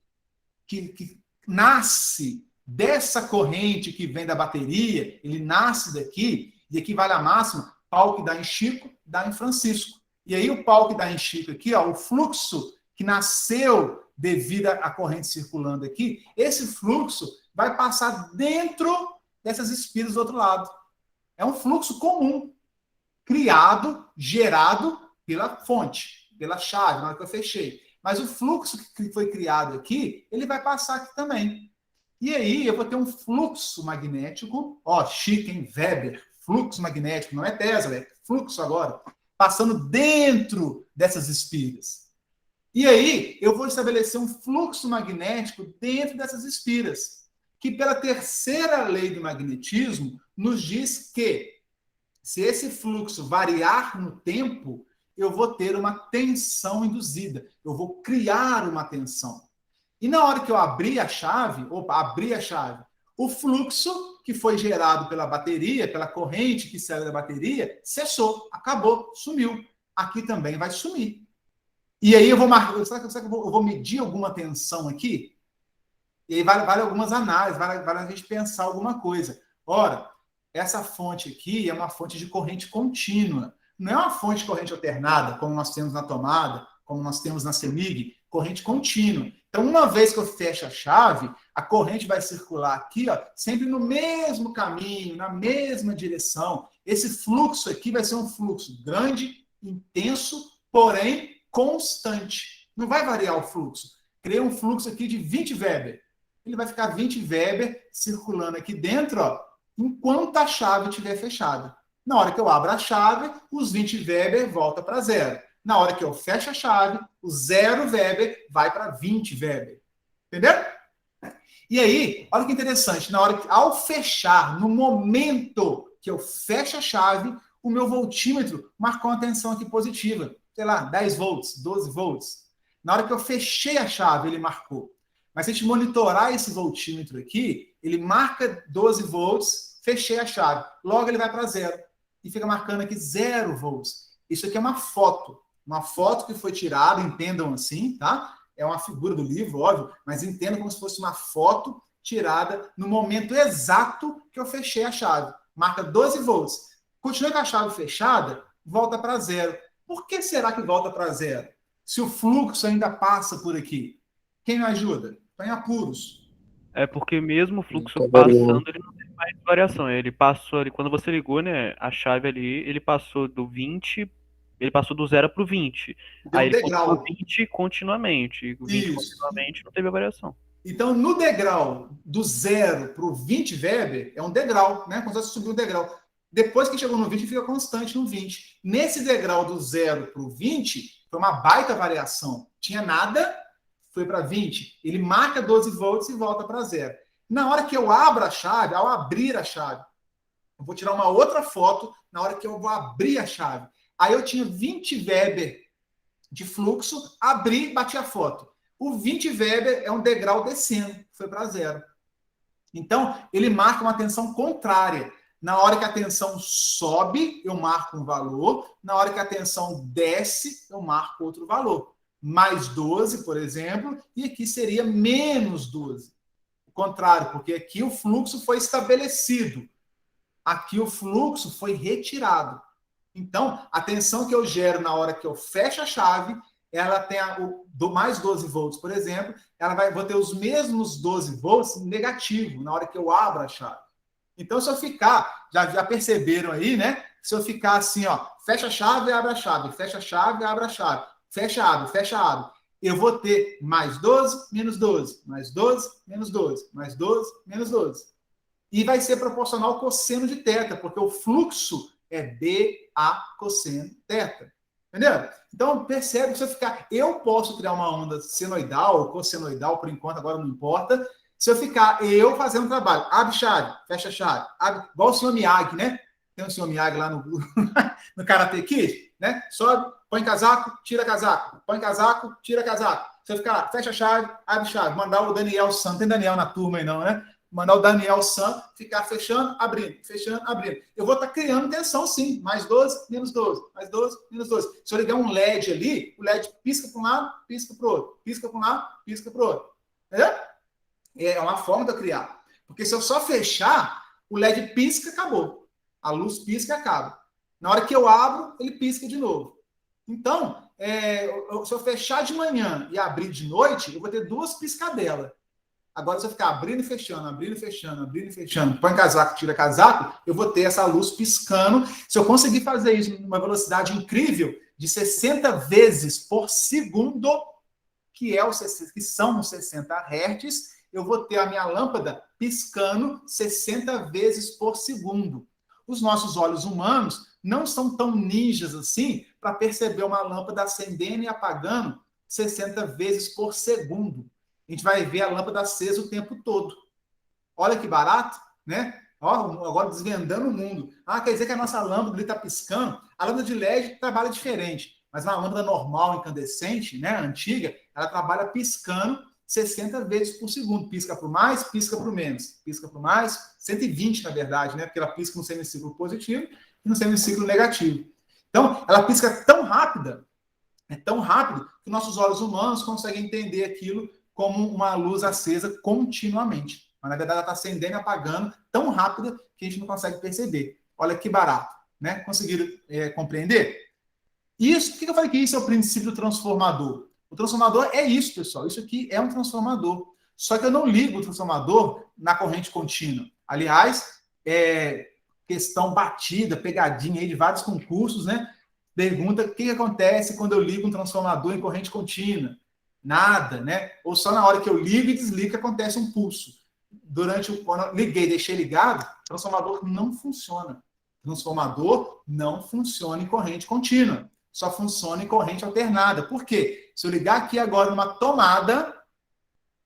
que nasce dessa corrente que vem da bateria, ele nasce daqui, e aqui vale a máxima, pau que dá em Chico, dá em Francisco. E aí o pau que dá em Chico aqui, ó, o fluxo que nasceu devido à corrente circulando aqui, esse fluxo vai passar dentro dessas espiras do outro lado. É um fluxo comum, criado, gerado pela fonte, pela chave, na hora que eu fechei. Mas o fluxo que foi criado aqui, ele vai passar aqui também. E aí eu vou ter um fluxo magnético, ó, Chicken Weber, fluxo magnético, não é Tesla, é fluxo agora, passando dentro dessas espiras. E aí eu vou estabelecer um fluxo magnético dentro dessas espiras, que pela terceira lei do magnetismo nos diz que se esse fluxo variar no tempo, eu vou ter uma tensão induzida, eu vou criar uma tensão. E na hora que eu abrir a chave, o fluxo que foi gerado pela bateria, pela corrente que saiu da bateria, cessou, acabou, sumiu. Aqui também vai sumir. E aí eu vou marcar, será que eu vou medir alguma tensão aqui? E aí vale algumas análises, vale a gente pensar alguma coisa. Ora, essa fonte aqui é uma fonte de corrente contínua. Não é uma fonte de corrente alternada, como nós temos na tomada, como nós temos na CEMIG, corrente contínua. Então, uma vez que eu fecho a chave, a corrente vai circular aqui, ó, sempre no mesmo caminho, na mesma direção. Esse fluxo aqui vai ser um fluxo grande, intenso, porém constante. Não vai variar o fluxo. Criei um fluxo aqui de 20 Weber. Ele vai ficar 20 Weber circulando aqui dentro, ó, enquanto a chave estiver fechada. Na hora que eu abro a chave, os 20 Weber volta para zero. Na hora que eu fecho a chave, o 0 Weber vai para 20 Weber. Entendeu? E aí, olha que interessante, na hora que, ao fechar, no momento que eu fecho a chave, o meu voltímetro marcou uma tensão aqui positiva. Sei lá, 10 volts, 12 volts. Na hora que eu fechei a chave, ele marcou. Mas se a gente monitorar esse voltímetro aqui, ele marca 12 volts, fechei a chave. Logo ele vai para zero. E fica marcando aqui 0 volts. Isso aqui é uma foto. Uma foto que foi tirada, entendam assim, tá? É uma figura do livro, óbvio, mas entendam como se fosse uma foto tirada no momento exato que eu fechei a chave. Marca 12 volts. Continua com a chave fechada, volta para zero. Por que será que volta para zero? Se o fluxo ainda passa por aqui. Quem me ajuda? Estou em apuros. É porque mesmo o fluxo passando, ele não tem mais variação. Ele passou ali, quando você ligou, né, a chave ali, ele passou do 20, ele passou do 0 pro 20. Deu Aí um ele degrau. continuou 20 continuamente. E o 20 Isso. continuamente não teve variação. Então, no degrau do 0 para o 20 Weber, é um degrau, né? Quando você subiu o degrau. Depois que chegou no 20, fica constante no 20. Nesse degrau do 0 para o 20, foi uma baita variação. Tinha nada, foi para 20. Ele marca 12 volts e volta para zero. Na hora que eu abro a chave, ao abrir a chave, eu vou tirar uma outra foto na hora que eu vou abrir a chave. Aí eu tinha 20 Weber de fluxo, abri, bati a foto. O 20 Weber é um degrau descendo, foi para zero. Então, ele marca uma tensão contrária. Na hora que a tensão sobe, eu marco um valor. Na hora que a tensão desce, eu marco outro valor. Mais 12, por exemplo, e aqui seria menos 12. O contrário, porque aqui o fluxo foi estabelecido. Aqui o fluxo foi retirado. Então, a tensão que eu gero na hora que eu fecho a chave, ela tem mais 12 volts, por exemplo, vou ter os mesmos 12 volts negativo na hora que eu abro a chave. Então, se eu ficar, já perceberam aí, né? Se eu ficar assim, ó, fecha a chave, abre a chave, fecha a chave, abre a chave, fecha, abre, eu vou ter mais 12, menos 12, mais 12, menos 12, mais 12, menos 12. E vai ser proporcional ao cosseno de θ, porque o fluxo é BA cosseno θ. Entendeu? Então, percebe que se eu ficar... Eu posso criar uma onda senoidal ou cossenoidal, por enquanto, agora não importa. Se eu ficar eu fazendo um trabalho, abre chave, fecha chave, abre, igual o senhor Miyagi, né? Tem o senhor Miyagi lá no Karate Kid, né? Sobe, põe casaco, tira casaco, põe casaco, tira casaco. Se eu ficar lá, fecha chave, abre chave, mandar o Daniel San, tem Daniel na turma aí não, né? Mandar o Daniel San ficar fechando, abrindo. Eu vou estar criando tensão, sim. Mais 12, menos 12. Mais 12, menos 12. Se eu ligar um LED ali, o LED pisca para um lado, pisca para o outro. Pisca para um lado, pisca para o outro. Entendeu? É uma forma de eu criar. Porque se eu só fechar, o LED pisca, acabou. A luz pisca e acaba. Na hora que eu abro, ele pisca de novo. Então, se eu fechar de manhã e abrir de noite, eu vou ter duas piscadelas. Agora, se eu ficar abrindo e fechando, põe casaco, tira casaco, eu vou ter essa luz piscando. Se eu conseguir fazer isso numa velocidade incrível de 60 vezes por segundo, que são os 60 Hz, eu vou ter a minha lâmpada piscando 60 vezes por segundo. Os nossos olhos humanos não são tão ninjas assim para perceber uma lâmpada acendendo e apagando 60 vezes por segundo. A gente vai ver a lâmpada acesa o tempo todo. Olha que barato, né? Ó, agora desvendando o mundo. Quer dizer que a nossa lâmpada está piscando. A lâmpada de LED trabalha diferente, mas uma lâmpada normal, incandescente, né, antiga, ela trabalha piscando 60 vezes por segundo. Pisca para o mais, pisca para o menos. Pisca para o mais, 120 na verdade, né? Porque ela pisca no semiciclo positivo e no semiciclo negativo. Então, ela pisca tão rápida, tão rápido, que nossos olhos humanos conseguem entender aquilo como uma luz acesa continuamente. Mas, na verdade, ela está acendendo e apagando tão rápida que a gente não consegue perceber. Olha que barato, né? Conseguiram compreender? Isso, por que eu falei que isso é o princípio do transformador? O transformador é isso, pessoal. Isso aqui é um transformador. Só que eu não ligo o transformador na corrente contínua. Aliás, questão batida, pegadinha aí de vários concursos, né? Pergunta o que acontece quando eu ligo um transformador em corrente contínua. Nada, né? Ou só na hora que eu ligo e desligo que acontece um pulso. Quando eu liguei, deixei ligado, o transformador não funciona. O transformador não funciona em corrente contínua. Só funciona em corrente alternada. Por quê? Se eu ligar aqui agora numa tomada,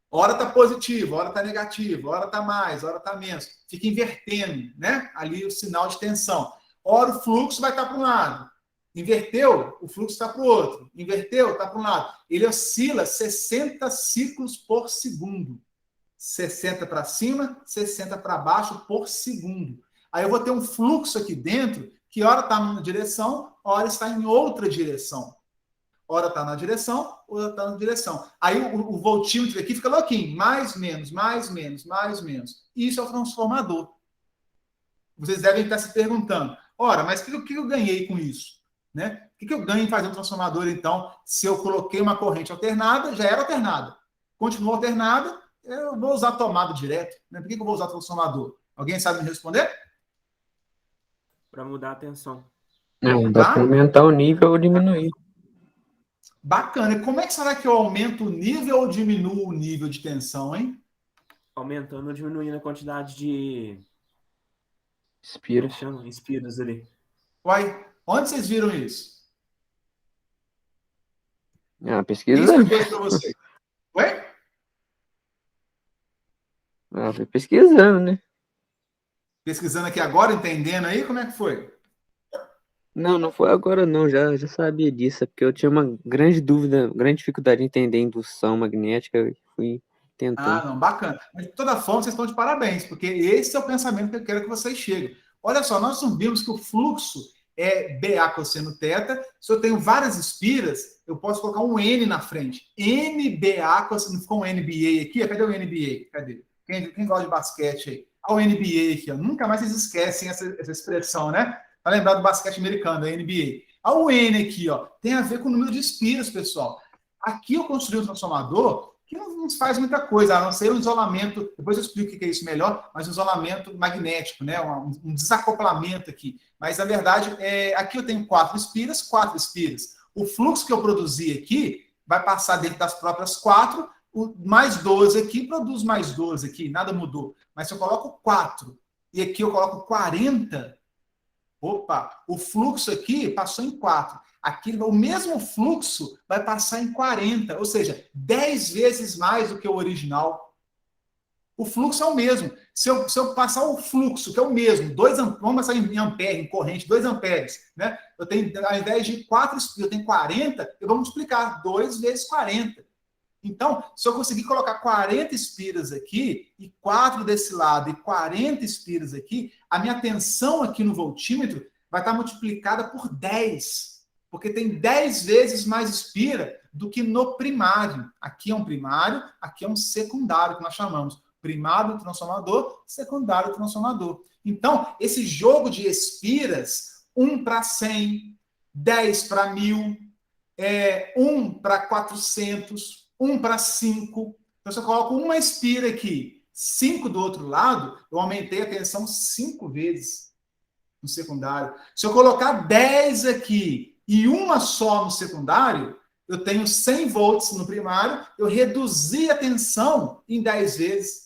hora está positivo, hora está negativo, hora está mais, hora está menos. Fica invertendo, né? Ali o sinal de tensão. Hora o fluxo vai estar para um lado. Inverteu, o fluxo está para o outro. Inverteu, está para um lado. Ele oscila 60 ciclos por segundo. 60 para cima, 60 para baixo por segundo. Aí eu vou ter um fluxo aqui dentro que hora está numa direção, hora está em outra direção. Hora está na direção, hora está na direção. Aí o voltímetro aqui fica louquinho. Mais, menos, mais, menos, mais, menos. Isso é o transformador. Vocês devem estar se perguntando, ora, mas o que eu ganhei com isso? Né? O que eu ganho em fazer um transformador, então, se eu coloquei uma corrente alternada, já era alternada. Continuou alternada, eu vou usar tomada direto. Né? Por que eu vou usar transformador? Alguém sabe me responder? Para mudar a tensão. Não, dá para aumentar o nível ou diminuir. Bacana. E como é que será que eu aumento o nível ou diminuo o nível de tensão, hein? Aumentando ou diminuindo a quantidade de... Inspira. Chama? Inspiros ali. Uai, onde vocês viram isso? Ah, pesquisa. Quem explicou isso para vocês? Oi? Ah, foi pesquisando, né? Pesquisando aqui agora, entendendo aí, como é que foi? Não foi agora não, já sabia disso, é porque eu tinha uma grande dúvida, grande dificuldade em entender indução magnética, e fui tentando. Não, bacana. Mas de toda forma, vocês estão de parabéns, porque esse é o pensamento que eu quero que vocês cheguem. Olha só, nós vimos que o fluxo é BA cosseno θ. Se eu tenho várias espiras, eu posso colocar um N na frente. NBA cosseno... Não ficou um NBA aqui? Cadê o NBA? Cadê? Quem gosta de basquete aí? Olha o NBA aqui. Ó. Nunca mais vocês esquecem essa expressão, né? Para lembrar do basquete americano, da NBA. Olha o N aqui, ó. Tem a ver com o número de espiras, pessoal. Aqui eu construí um transformador que não faz muita coisa, a não ser um isolamento, depois eu explico o que é isso melhor, mas um isolamento magnético, né? Um desacoplamento aqui. Mas, na verdade, aqui eu tenho 4 espiras. O fluxo que eu produzi aqui vai passar dentro das próprias 4, o mais 12 aqui produz mais 12 aqui, nada mudou. Mas se eu coloco 4 e aqui eu coloco 40, opa, o fluxo aqui passou em 4. Aqui, o mesmo fluxo vai passar em 40, ou seja, 10 vezes mais do que o original. O fluxo é o mesmo. Se eu passar o fluxo, que é o mesmo, vamos passar em ampere, em corrente, 2 amperes, né? Eu tenho, ao invés de 4, eu tenho 40, eu vou multiplicar 2 vezes 40. Então, se eu conseguir colocar 40 espiras aqui, e 4 desse lado, e 40 espiras aqui, a minha tensão aqui no voltímetro vai estar multiplicada por 10. Porque tem 10 vezes mais espira do que no primário. Aqui é um primário, aqui é um secundário, que nós chamamos. Primário transformador, secundário transformador. Então, esse jogo de espiras, 1 para 100, 10 para 1000, 1 para 400, 1 para 5. Então, se eu coloco uma espira aqui, 5 do outro lado, eu aumentei a tensão 5 vezes no secundário. Se eu colocar 10 aqui e uma só no secundário, eu tenho 100 volts no primário, eu reduzi a tensão em 10 vezes.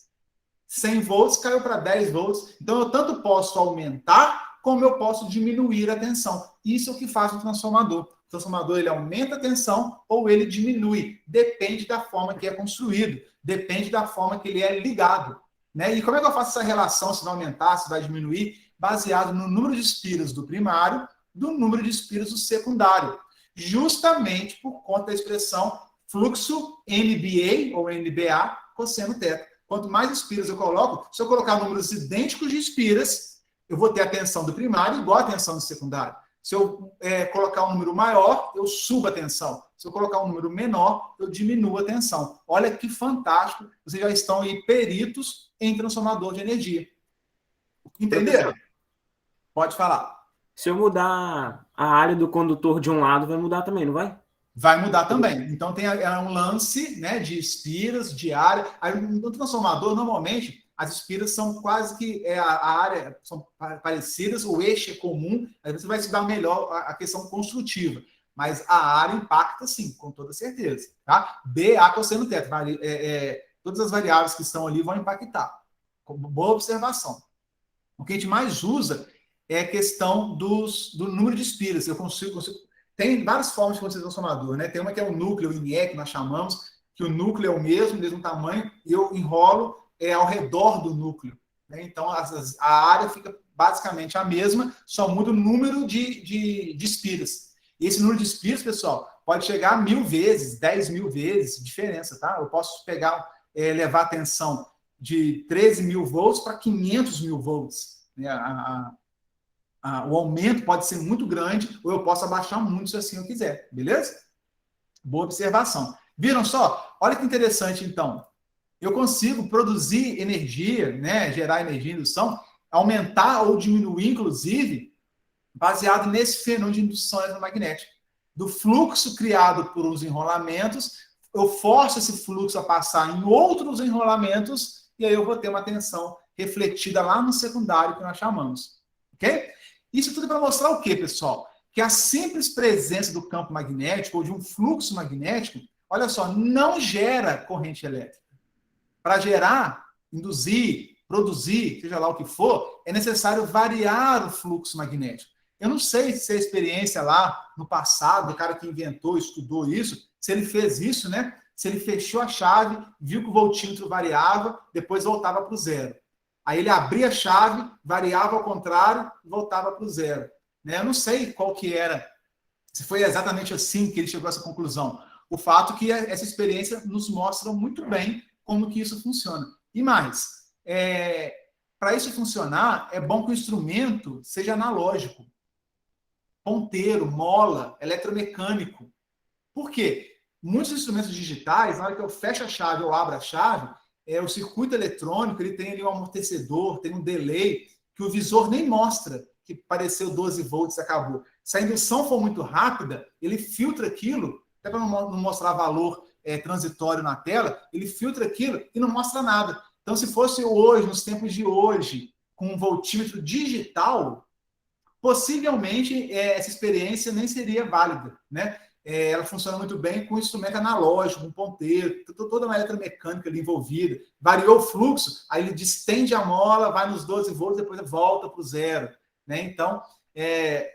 100 volts caiu para 10 volts. Então, eu tanto posso aumentar, como eu posso diminuir a tensão. Isso é o que faz o transformador. O transformador, ele aumenta a tensão ou ele diminui. Depende da forma que é construído. Depende da forma que ele é ligado. Né? E como é que eu faço essa relação, se vai aumentar, se vai diminuir? Baseado no número de espiras do primário, do número de espiras do secundário. Justamente por conta da expressão fluxo NBA ou NBA cosseno θ. Quanto mais espiras eu coloco, se eu colocar números idênticos de espiras, eu vou ter a tensão do primário igual a tensão do secundário. Se eu colocar um número maior, eu subo a tensão. Se eu colocar um número menor, eu diminuo a tensão. Olha que fantástico. Vocês já estão aí peritos em transformador de energia. Entenderam? Pode falar. Se eu mudar a área do condutor de um lado, vai mudar também, não vai? Vai mudar também. Então, tem um lance, né, de espiras, de área. Aí, no transformador, normalmente, as espiras são quase que a área são parecidas, o eixo é comum, aí você vai estudar melhor a questão construtiva. Mas a área impacta, sim, com toda certeza. Tá? B, A, cosseno, θ. Todas as variáveis que estão ali vão impactar. Boa observação. O que a gente mais usa é a questão do número de espiras. Tem várias formas de quantidade transformador, né? Tem uma que é o núcleo, o INE, que nós chamamos, que o núcleo é o mesmo tamanho, e eu enrolo ao redor do núcleo. Né? Então, a área fica basicamente a mesma, só muda o número de espiras. E esse número de espiras, pessoal, pode chegar a 1000 vezes, 10.000 vezes diferença, tá? Eu posso levar a tensão de 13.000 volts para 500.000 volts. Né? O aumento pode ser muito grande, ou eu posso abaixar muito se assim eu quiser, beleza? Boa observação. Viram só? Olha que interessante, então. Eu consigo produzir energia, né? Gerar energia em indução, aumentar ou diminuir, inclusive, baseado nesse fenômeno de indução eletromagnética. Do fluxo criado por uns enrolamentos, eu forço esse fluxo a passar em outros enrolamentos e aí eu vou ter uma tensão refletida lá no secundário que nós chamamos. Ok? Isso tudo para mostrar o quê, pessoal? Que a simples presença do campo magnético ou de um fluxo magnético, olha só, não gera corrente elétrica. Para gerar, induzir, produzir, seja lá o que for, é necessário variar o fluxo magnético. Eu não sei se a experiência lá no passado, do cara que inventou, estudou isso, se ele fez isso, né? Se ele fechou a chave, viu que o voltímetro variava, depois voltava para o zero. Aí ele abria a chave, variava ao contrário, voltava para o zero. Né? Eu não sei qual que era, se foi exatamente assim que ele chegou a essa conclusão. O fato é que essa experiência nos mostra muito bem como que isso funciona. E mais, para isso funcionar, é bom que o instrumento seja analógico. Ponteiro, mola, eletromecânico. Por quê? Muitos instrumentos digitais, na hora que eu fecho a chave ou abro a chave, o circuito eletrônico ele tem ali um amortecedor, tem um delay, que o visor nem mostra que apareceu 12 volts e acabou. Se a indução for muito rápida, ele filtra aquilo, até para não mostrar valor transitório na tela, ele filtra aquilo e não mostra nada. Então, se fosse hoje, nos tempos de hoje, com um voltímetro digital, possivelmente essa experiência nem seria válida, né? Ela funciona muito bem com instrumento analógico, um ponteiro, toda uma eletromecânica ali envolvida. Variou o fluxo, aí ele distende a mola, vai nos 12 volts, depois volta para o zero. Né? Então,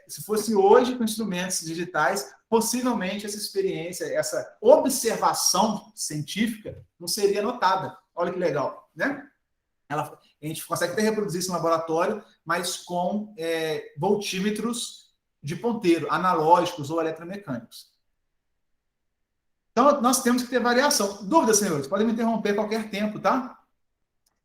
se fosse hoje com instrumentos digitais, possivelmente essa experiência, essa observação científica não seria notada. Olha que legal, né? A gente consegue até reproduzir isso no laboratório, mas com voltímetros de ponteiro, analógicos ou eletromecânicos. Então, nós temos que ter variação. Dúvidas, senhores? Podem me interromper a qualquer tempo, tá?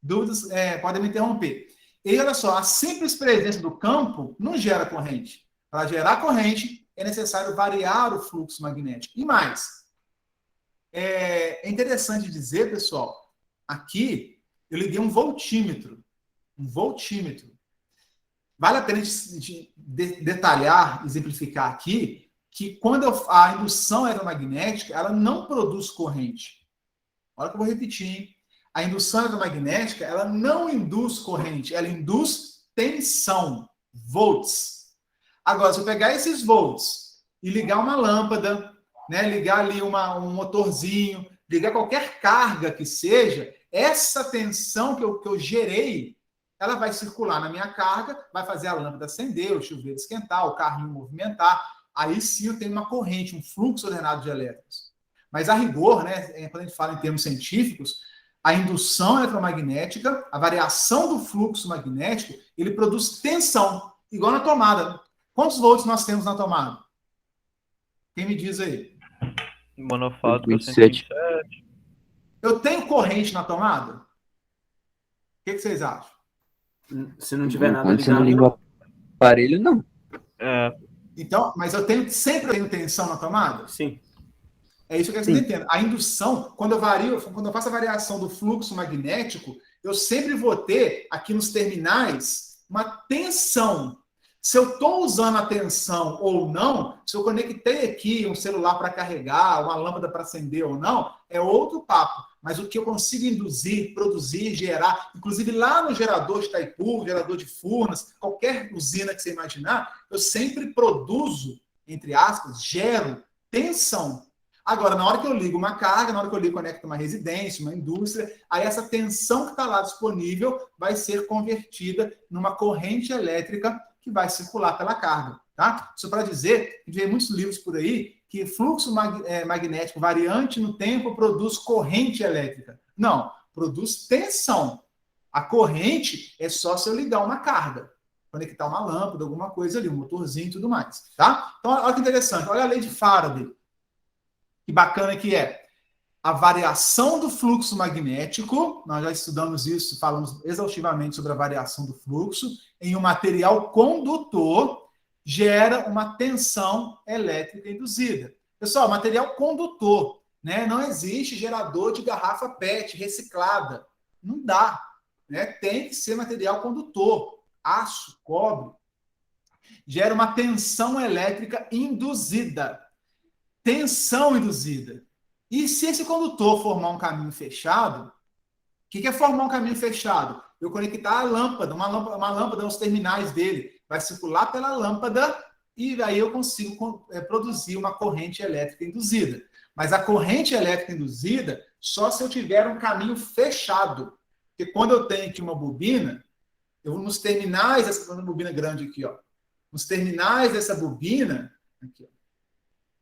Dúvidas, podem me interromper. E olha só, a simples presença do campo não gera corrente. Para gerar corrente, é necessário variar o fluxo magnético. E mais, é interessante dizer, pessoal, aqui eu liguei um voltímetro. Um voltímetro. Vale a pena detalhar, exemplificar aqui, que quando a indução eletromagnética, ela não produz corrente. Olha que eu vou repetir, hein? A indução eletromagnética, ela não induz corrente, ela induz tensão, volts. Agora, se eu pegar esses volts e ligar uma lâmpada, né, ligar ali um motorzinho, ligar qualquer carga que seja, essa tensão que eu gerei, ela vai circular na minha carga, vai fazer a lâmpada acender, o chuveiro esquentar, o carrinho movimentar. Aí sim eu tenho uma corrente, um fluxo ordenado de elétrons. Mas a rigor, né, quando a gente fala em termos científicos, a indução eletromagnética, a variação do fluxo magnético, ele produz tensão, igual na tomada. Quantos volts nós temos na tomada? Quem me diz aí? Monofásico 127. Eu tenho corrente na tomada? O que vocês acham? Se não tiver nada Quando você não liga ligado, o aparelho, não. Então, mas sempre tenho tensão na tomada? sim. É isso que vocês entendem. A indução, quando eu faço a variação do fluxo magnético, eu sempre vou ter, aqui nos terminais, uma tensão. Se eu estou usando a tensão ou não, se eu conectei aqui um celular para carregar, uma lâmpada para acender ou não, é outro papo. mas o que eu consigo induzir, produzir, gerar, inclusive lá no gerador de Itaipu, gerador de Furnas, qualquer usina que você imaginar, eu sempre produzo, entre aspas, gero tensão. Agora, na hora que eu ligo uma carga, na hora que eu conecto uma residência, uma indústria, aí essa tensão que está lá disponível vai ser convertida numa corrente elétrica que vai circular pela carga. Tá? Isso para dizer, que vê muitos livros por aí, que fluxo magnético variante no tempo produz corrente elétrica. Não, produz tensão. A corrente é só se eu ligar uma carga, conectar uma lâmpada, alguma coisa ali, um motorzinho e tudo mais. Tá? Então, olha que interessante, olha a lei de Faraday. Que bacana que é. A variação do fluxo magnético, nós já estudamos isso, falamos exaustivamente sobre a variação do fluxo, em um material condutor, gera uma tensão elétrica induzida. Pessoal, material condutor, né? Não existe gerador de garrafa PET reciclada. Não dá. Né? Tem que ser material condutor. Aço, cobre. Gera uma tensão elétrica induzida. Tensão induzida. E se esse condutor formar um caminho fechado, o que é formar um caminho fechado? Eu conectar a lâmpada, uma lâmpada aos terminais dele, vai circular pela lâmpada e aí eu consigo produzir uma corrente elétrica induzida. Mas a corrente elétrica induzida só se eu tiver um caminho fechado. Porque quando eu tenho aqui uma bobina, eu vou nos terminais, essa bobina grande aqui, ó, nos terminais dessa bobina, aqui, ó,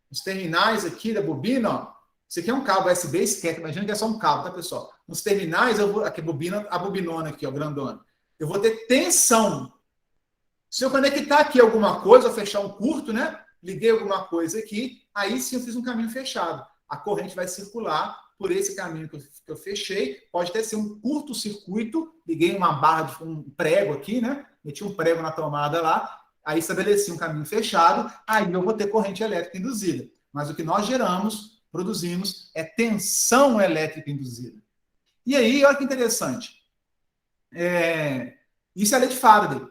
nos terminais aqui da bobina, ó, isso aqui é um cabo USB SCAT, imagina que é só um cabo, tá, pessoal? Nos terminais, eu vou, aqui a bobinona aqui, ó, grandona, eu vou ter tensão. Se eu conectar aqui alguma coisa, ou fechar um curto, né? Liguei alguma coisa aqui, aí sim eu fiz um caminho fechado. A corrente vai circular por esse caminho que eu fechei. Pode até ser um curto-circuito, liguei uma barra de um prego aqui, né? Meti um prego na tomada lá, aí estabeleci um caminho fechado, aí eu vou ter corrente elétrica induzida. Mas o que nós produzimos, é tensão elétrica induzida. E aí, olha que interessante. Isso é a lei de Faraday.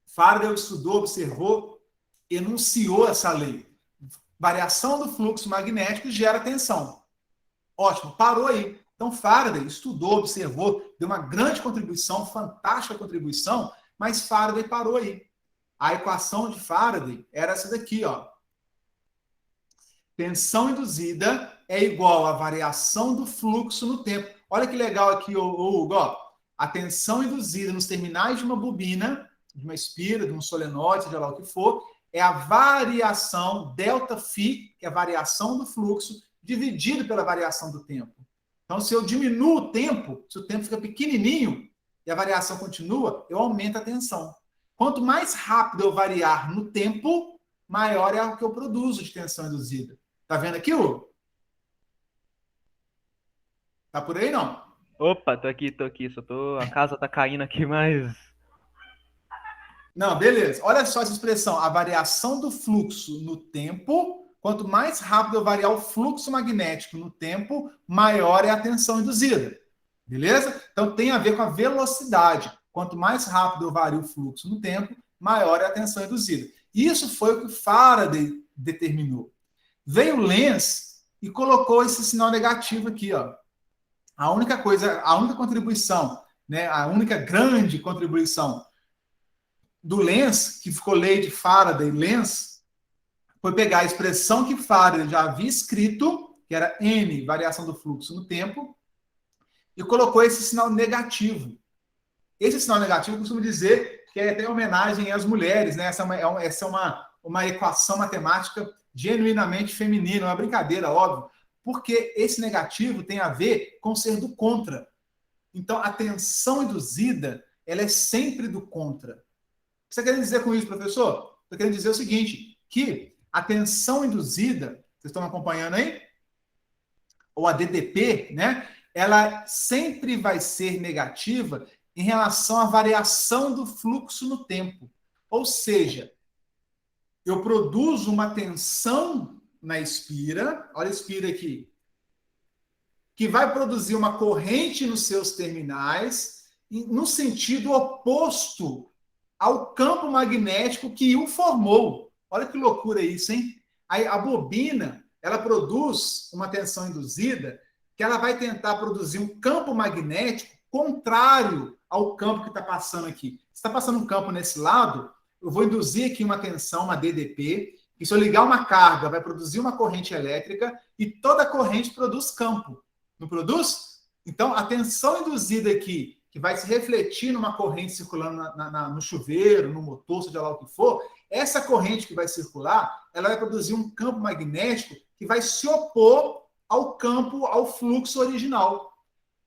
Faraday estudou, observou, enunciou essa lei. Variação do fluxo magnético gera tensão. Ótimo, parou aí. Então, Faraday estudou, observou, deu uma grande contribuição, fantástica contribuição, mas Faraday parou aí. A equação de Faraday era essa daqui, ó. Tensão induzida é igual à variação do fluxo no tempo. Olha que legal aqui, Hugo. Ó. A tensão induzida nos terminais de uma bobina, de uma espira, de um solenoide, seja lá o que for, é a variação ΔΦ, que é a variação do fluxo, dividido pela variação do tempo. Então, se eu diminuo o tempo, se o tempo fica pequenininho e a variação continua, eu aumento a tensão. Quanto mais rápido eu variar no tempo, maior é o que eu produzo de tensão induzida. Tá vendo aqui, Hugo? Tá por aí, não? Opa, tô aqui. A casa tá caindo aqui, mas... Não, beleza. Olha só essa expressão. A variação do fluxo no tempo, quanto mais rápido eu variar o fluxo magnético no tempo, maior é a tensão induzida. Beleza? Então tem a ver com a velocidade. Quanto mais rápido eu vario o fluxo no tempo, maior é a tensão induzida. Isso foi o que Faraday determinou. Veio Lenz e colocou esse sinal negativo aqui, ó. A única contribuição, né, a única grande contribuição do Lenz, que ficou lei de Faraday, Lenz, foi pegar a expressão que Faraday já havia escrito, que era N, variação do fluxo no tempo, e colocou esse sinal negativo. Esse sinal negativo, eu costumo dizer que é até homenagem às mulheres, né? Essa é uma equação matemática genuinamente feminina, uma brincadeira, óbvio, porque esse negativo tem a ver com ser do contra. Então, a tensão induzida, ela é sempre do contra. O que você quer dizer com isso, professor? Estou querendo dizer o seguinte, que a tensão induzida, vocês estão me acompanhando aí? Ou a DDP, né? Ela sempre vai ser negativa em relação à variação do fluxo no tempo. Ou seja, eu produzo uma tensão na espira, olha a espira aqui, que vai produzir uma corrente nos seus terminais, no sentido oposto ao campo magnético que o formou. Olha que loucura isso, hein? Aí a bobina, ela produz uma tensão induzida que ela vai tentar produzir um campo magnético contrário ao campo que está passando aqui. Se está passando um campo nesse lado, eu vou induzir aqui uma tensão, uma DDP, e se eu ligar uma carga, vai produzir uma corrente elétrica, e toda corrente produz campo. Não produz? Então, a tensão induzida aqui, que vai se refletir numa corrente circulando no chuveiro, no motor, seja lá o que for, essa corrente que vai circular, ela vai produzir um campo magnético que vai se opor ao campo, ao fluxo original.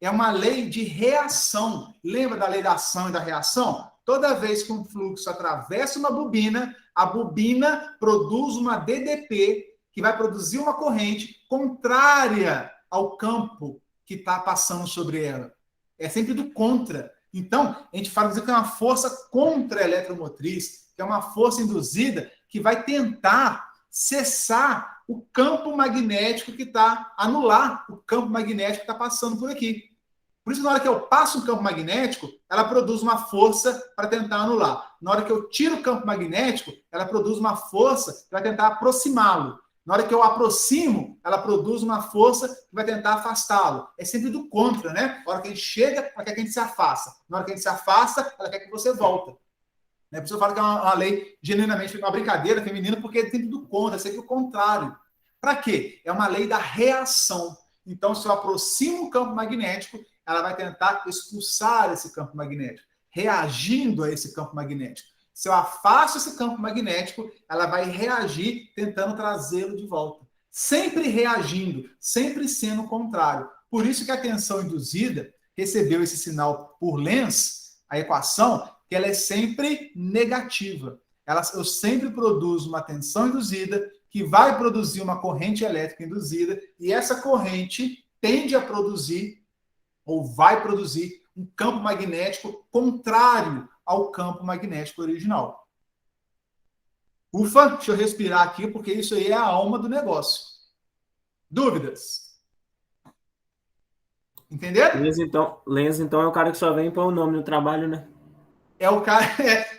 É uma lei de reação. Lembra da lei da ação e da reação? Toda vez que um fluxo atravessa uma bobina, a bobina produz uma DDP, que vai produzir uma corrente contrária ao campo que está passando sobre ela. É sempre do contra. Então, a gente fala que é uma força contra-eletromotriz, que é uma força induzida que vai tentar cessar o campo magnético que está, anular o campo magnético que está passando por aqui. Por isso, na hora que eu passo um campo magnético, ela produz uma força para tentar anular. Na hora que eu tiro o campo magnético, ela produz uma força que vai tentar aproximá-lo. Na hora que eu aproximo, ela produz uma força que vai tentar afastá-lo. É sempre do contra, né? Na hora que a gente chega, ela quer que a gente se afasta. Na hora que a gente se afasta, ela quer que você volta. Por isso eu falo que é uma lei genuinamente uma brincadeira feminina, porque é sempre do contra, é sempre o contrário. Para quê? É uma lei da reação. Então, se eu aproximo o campo magnético, ela vai tentar expulsar esse campo magnético, reagindo a esse campo magnético. Se eu afasto esse campo magnético, ela vai reagir tentando trazê-lo de volta. Sempre reagindo, sempre sendo o contrário. Por isso que a tensão induzida recebeu esse sinal por Lenz, a equação, que ela é sempre negativa. Eu sempre produzo uma tensão induzida que vai produzir uma corrente elétrica induzida e essa corrente tende a produzir ou vai produzir um campo magnético contrário ao campo magnético original. Ufa, deixa eu respirar aqui, porque isso aí é a alma do negócio. Dúvidas? Entenderam? Lenz, então, é o cara que só vem pôr o nome no trabalho, né? É o cara...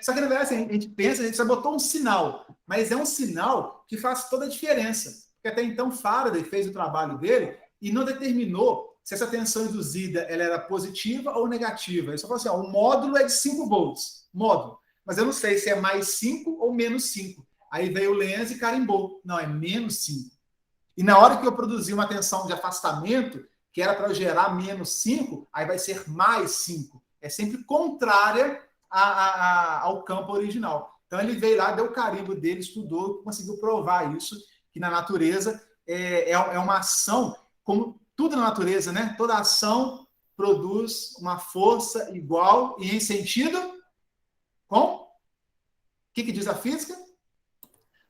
Só que, na verdade, assim, a gente pensa, a gente só botou um sinal, mas é um sinal que faz toda a diferença. Porque até então Faraday fez o trabalho dele e não determinou se essa tensão induzida ela era positiva ou negativa. Ele só falou assim, o módulo é de 5 volts, módulo. Mas eu não sei se é mais 5 ou menos 5. Aí veio o Lenz e carimbou. Não, é menos 5. E na hora que eu produzi uma tensão de afastamento, que era para eu gerar menos 5, aí vai ser mais 5. É sempre contrária ao campo original. Então ele veio lá, deu o carimbo dele, estudou, conseguiu provar isso, que na natureza é uma ação, como tudo na natureza, né? Toda ação produz uma força igual e em sentido com? O que diz a física?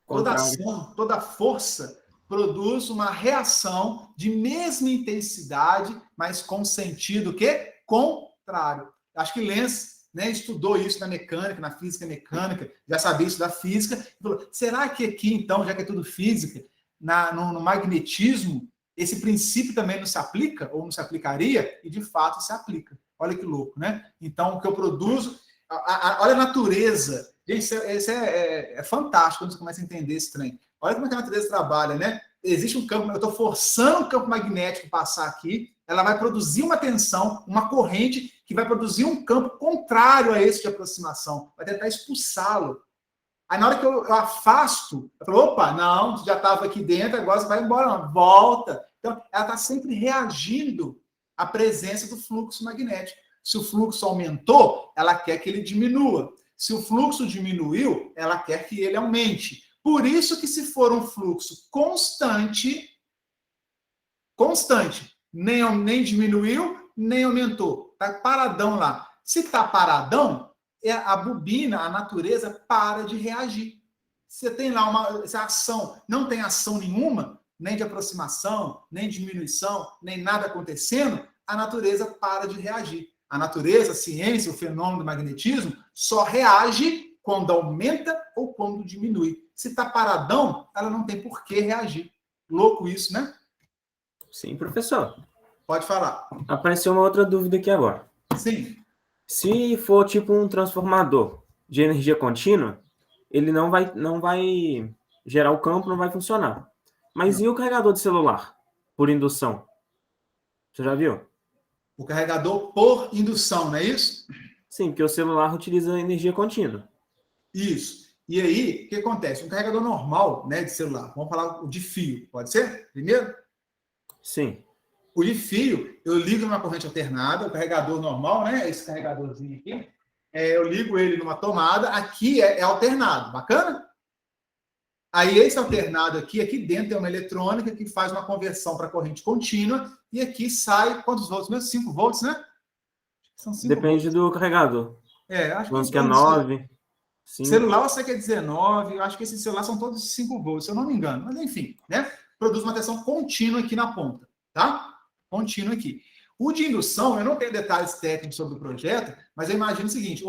Toda ação, toda força produz uma reação de mesma intensidade, mas com sentido o quê? Contrário. Acho que Lenz, né, estudou isso na mecânica, na física mecânica, já sabia isso da física. Falou, será que aqui, então, já que é tudo física, no magnetismo, esse princípio também não se aplica, ou não se aplicaria? E, de fato, se aplica. Olha que louco, né? Então, o que eu produzo... olha a natureza. Gente, isso é fantástico quando você começa a entender esse trem. Olha como é que a natureza trabalha, né? Existe um campo... Eu estou forçando o campo magnético passar aqui, ela vai produzir uma tensão, uma corrente, que vai produzir um campo contrário a esse de aproximação. Vai tentar expulsá-lo. Aí, na hora que eu afasto, eu falo, opa, não, você já estava aqui dentro, agora você vai embora, não, volta. Então, ela está sempre reagindo à presença do fluxo magnético. Se o fluxo aumentou, ela quer que ele diminua. Se o fluxo diminuiu, ela quer que ele aumente. Por isso que se for um fluxo constante, nem diminuiu, nem aumentou. Está paradão lá. Se está paradão, a bobina, a natureza, para de reagir. Você tem lá essa ação, não tem ação nenhuma, nem de aproximação, nem diminuição, nem nada acontecendo, a natureza para de reagir. A natureza, a ciência, o fenômeno do magnetismo, só reage quando aumenta ou quando diminui. Se está paradão, ela não tem por que reagir. Louco isso, né? Sim, professor. Pode falar. Apareceu uma outra dúvida aqui agora. Sim. Se for tipo um transformador de energia contínua, ele não vai gerar o campo, não vai funcionar. Mas e o carregador de celular? Por indução? Você já viu? O carregador por indução, não é isso? Sim, porque o celular utiliza energia contínua. Isso. E aí, o que acontece? Um carregador normal, né, de celular, vamos falar o de fio, pode ser? Primeiro? Sim. O de fio, eu ligo numa corrente alternada, o carregador normal, né, esse carregadorzinho aqui, eu ligo ele numa tomada, aqui é alternado, bacana? Aí esse alternado aqui dentro tem uma eletrônica que faz uma conversão para corrente contínua, e aqui sai, quantos volts mesmo? 5 volts, né? São 5 Depende volts. do carregador. Acho Vamos que que é 9. 5. Celular eu sei que é 19, eu acho que esses celulares são todos 5 volts, se eu não me engano. Mas enfim, né? Produz uma tensão contínua aqui na ponta, tá? Contínua aqui. O de indução, eu não tenho detalhes técnicos sobre o projeto, mas eu imagino o seguinte,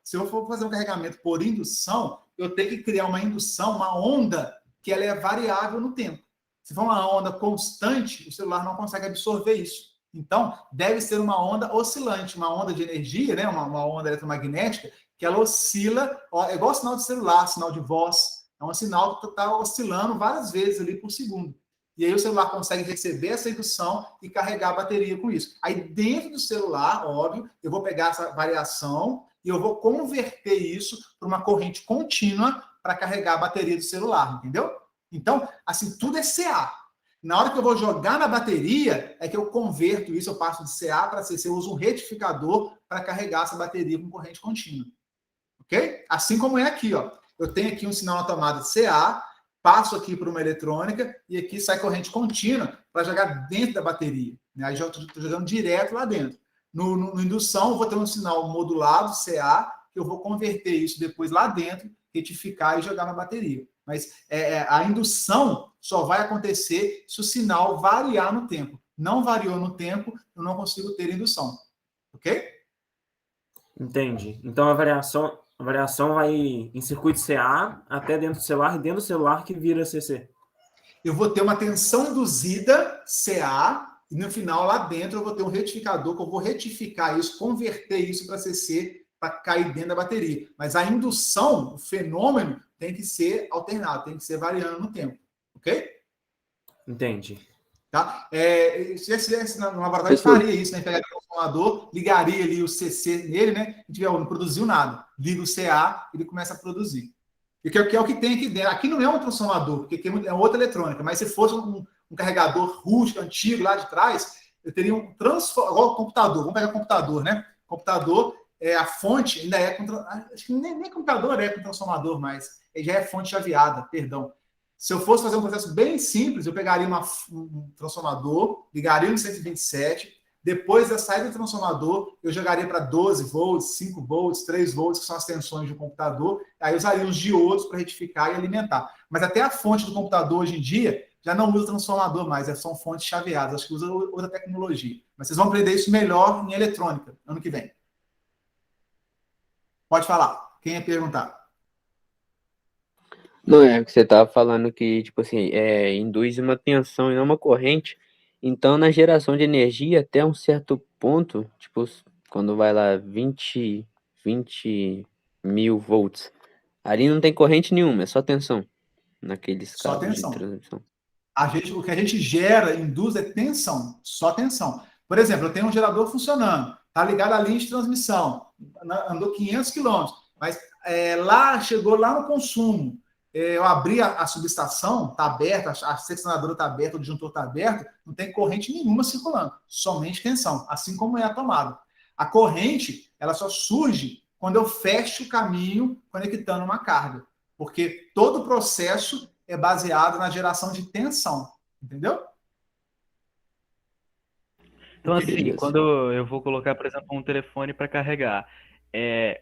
se eu for fazer um carregamento por indução, eu tenho que criar uma indução, uma onda, que ela é variável no tempo. Se for uma onda constante, o celular não consegue absorver isso. Então, deve ser uma onda oscilante, uma onda de energia, né? uma onda eletromagnética, que ela oscila, é igual sinal de celular, sinal de voz, é um sinal que está oscilando várias vezes ali por segundo. E aí o celular consegue receber essa indução e carregar a bateria com isso. Aí dentro do celular, óbvio, eu vou pegar essa variação e eu vou converter isso para uma corrente contínua para carregar a bateria do celular, entendeu? Então, assim, tudo é CA. Na hora que eu vou jogar na bateria, é que eu converto isso, eu passo de CA para CC, eu uso um retificador para carregar essa bateria com corrente contínua. Ok? Assim como é aqui, ó. Eu tenho aqui um sinal na tomada CA, passo aqui para uma eletrônica e aqui sai corrente contínua para jogar dentro da bateria. Né? Aí já estou jogando direto lá dentro. No indução, eu vou ter um sinal modulado, CA, que eu vou converter isso depois lá dentro, retificar e jogar na bateria. Mas a indução só vai acontecer se o sinal variar no tempo. Não variou no tempo, eu não consigo ter indução. Ok? Entendi. Então a variação vai em circuito CA até dentro do celular e dentro do celular que vira CC. Eu vou ter uma tensão induzida CA e no final lá dentro eu vou ter um retificador que eu vou retificar isso, converter isso para CC para cair dentro da bateria. Mas a indução, o fenômeno, tem que ser alternado, tem que ser variando no tempo. Ok? Entendi. Tá? Se tivesse na laboratório, faria isso, né? Pegaria o transformador, ligaria ali o CC nele, né? E não produziu nada. Liga o CA, ele começa a produzir. E que é o que tem aqui dentro. Aqui não é um transformador, porque aqui é outra eletrônica, mas se fosse um carregador rústico, antigo, lá de trás, eu teria um transformador, igual o computador. Vamos pegar o computador, né? Computador, a fonte ainda é com... Acho que nem computador é com transformador mais. Ele já é fonte chaveada, perdão. Se eu fosse fazer um processo bem simples, eu pegaria um transformador, ligaria no 127, depois da saída do transformador, eu jogaria para 12 volts, 5 volts, 3 volts, que são as tensões do computador, aí eu usaria os diodos para retificar e alimentar. Mas até a fonte do computador hoje em dia já não usa transformador mais, são fontes chaveadas, acho que usa outra tecnologia. Mas vocês vão aprender isso melhor em eletrônica, ano que vem. Pode falar, quem ia perguntar? Não, é que você estava falando que, tipo assim, induz uma tensão e não uma corrente. Então, na geração de energia, até um certo ponto, tipo, quando vai lá 20 mil volts, ali não tem corrente nenhuma, é só tensão naqueles Só cabos de tensão. transmissão. O que a gente gera, induz, é tensão, só tensão. Por exemplo, eu tenho um gerador funcionando, está ligado à linha de transmissão, andou 500 quilômetros, mas chegou lá no consumo, eu abri a subestação, está aberta, a seccionadora está aberta, o disjuntor está aberto, não tem corrente nenhuma circulando, somente tensão, assim como é a tomada. A corrente, ela só surge quando eu fecho o caminho conectando uma carga, porque todo o processo é baseado na geração de tensão, entendeu? Então, assim, quando eu vou colocar, por exemplo, um telefone para carregar,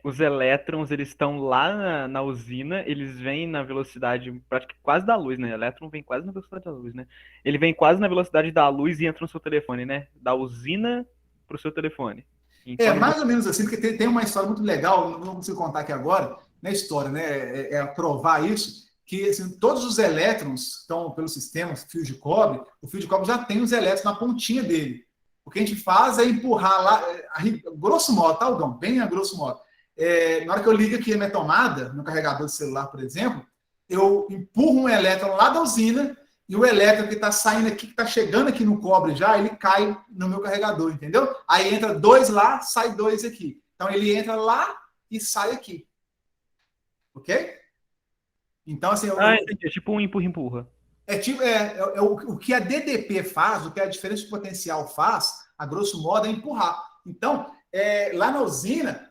os elétrons, eles estão lá na usina, eles vêm na velocidade praticamente quase da luz, né? O elétron vem quase na velocidade da luz, né? Ele vem quase na velocidade da luz e entra no seu telefone, né? Da usina para o seu telefone. Então, mais ou menos assim, porque tem uma história muito legal, não consigo contar aqui agora, na história, né? Provar isso, que assim, todos os elétrons estão pelo sistema, fio de cobre, o fio de cobre já tem os elétrons na pontinha dele. O que a gente faz é empurrar lá, grosso modo, tá, Aldão? Bem a grosso modo. Na hora que eu ligo aqui a minha tomada, no carregador de celular, por exemplo, eu empurro um elétron lá da usina e o elétron que está saindo aqui, que está chegando aqui no cobre já, ele cai no meu carregador, entendeu? Aí entra 2 lá, sai 2 aqui. Então ele entra lá e sai aqui. Ok? Então, assim, Entendi. É tipo um empurra-empurra. O que a DDP faz, o que a diferença de potencial faz, a grosso modo, é empurrar. Então, lá na usina,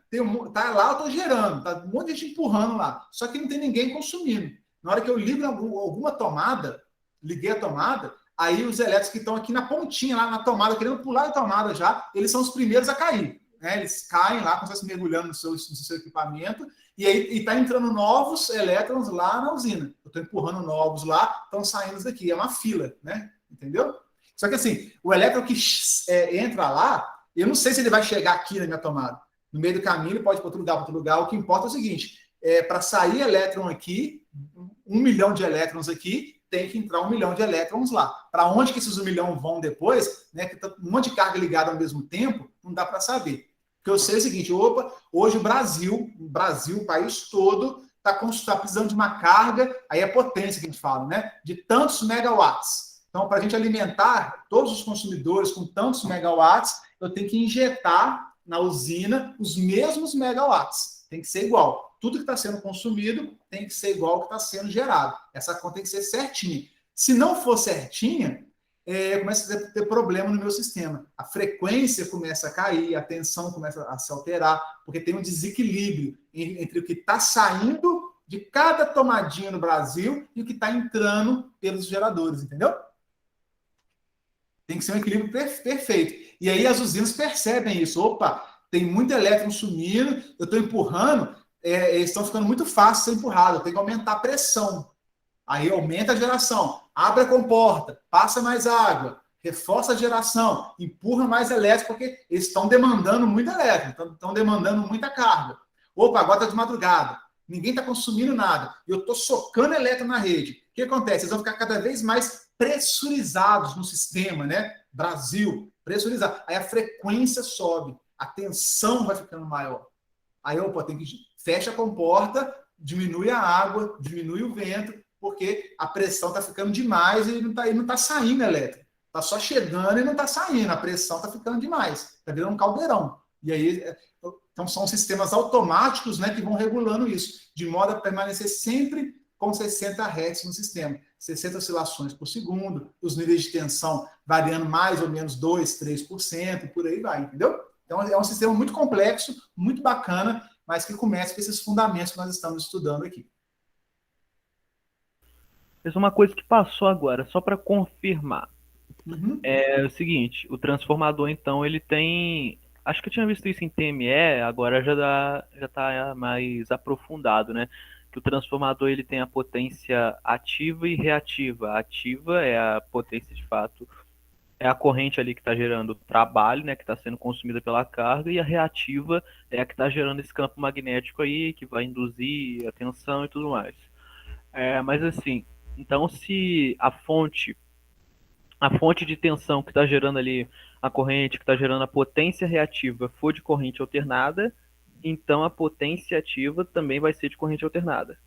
tá lá, eu estou gerando, tá um monte de gente empurrando lá. Só que não tem ninguém consumindo. Na hora que eu ligo alguma tomada, liguei a tomada, aí os elétricos que estão aqui na pontinha, lá na tomada, querendo pular a tomada já, eles são os primeiros a cair. Né? Eles caem lá, como se mergulhando no seu equipamento, e aí está entrando novos elétrons lá na usina. Eu estou empurrando novos lá, estão saindo daqui. É uma fila, né? Entendeu? Só que assim, o elétron que entra lá, eu não sei se ele vai chegar aqui na minha tomada. No meio do caminho, ele pode ir para outro lugar. O que importa é o seguinte, para sair elétron aqui, 1 milhão de elétrons aqui, tem que entrar 1 milhão de elétrons lá. Para onde que esses 1 milhão vão depois, né, que tá um monte de carga ligada ao mesmo tempo, não dá para saber. O que eu sei é o seguinte, hoje o Brasil, o país todo, está precisando de uma carga, aí é potência que a gente fala, né, de tantos megawatts. Então, para a gente alimentar todos os consumidores com tantos megawatts, eu tenho que injetar na usina os mesmos megawatts. Tem que ser igual. Tudo que está sendo consumido tem que ser igual ao que está sendo gerado. Essa conta tem que ser certinha. Se não for certinha, começa a ter problema no meu sistema. A frequência começa a cair, a tensão começa a se alterar, porque tem um desequilíbrio entre o que está saindo de cada tomadinha no Brasil e o que está entrando pelos geradores, entendeu? Tem que ser um equilíbrio perfeito. E aí as usinas percebem isso. Opa, tem muito elétron sumindo, eu estou empurrando, eles estão ficando muito fácil de ser empurrado, eu tenho que aumentar a pressão. Aí aumenta a geração, abre a comporta, passa mais água, reforça a geração, empurra mais elétrico, porque eles estão demandando muito elétrico, estão demandando muita carga. Opa, agora está de madrugada, ninguém está consumindo nada, eu estou socando elétron na rede. O que acontece? Eles vão ficar cada vez mais pressurizados no sistema, né? Brasil, pressurizado. Aí a frequência sobe, a tensão vai ficando maior. Aí, opa, fecha a comporta, diminui a água, diminui o vento, porque a pressão está ficando demais e não está saindo elétrico. Está só chegando e não está saindo. A pressão está ficando demais. Está virando um caldeirão. E aí, então são sistemas automáticos, né, que vão regulando isso, de modo a permanecer sempre com 60 Hz no sistema. 60 oscilações por segundo, os níveis de tensão variando mais ou menos 2%, 3%, por aí vai, entendeu? Então é um sistema muito complexo, muito bacana, mas que começa com esses fundamentos que nós estamos estudando aqui. Mas uma coisa que passou agora, só para confirmar, Uhum. é o seguinte, o transformador, então, ele tem... Acho que eu tinha visto isso em TME, agora já está mais aprofundado, né? Que o transformador ele tem a potência ativa e reativa. A ativa é a potência de fato, é a corrente ali que está gerando trabalho, né? Que está sendo consumida pela carga, e a reativa é a que está gerando esse campo magnético aí, que vai induzir a tensão e tudo mais. Mas assim, então se a fonte de tensão que está gerando ali a corrente, que está gerando a potência reativa for de corrente alternada, então a potência ativa também vai ser de corrente alternada.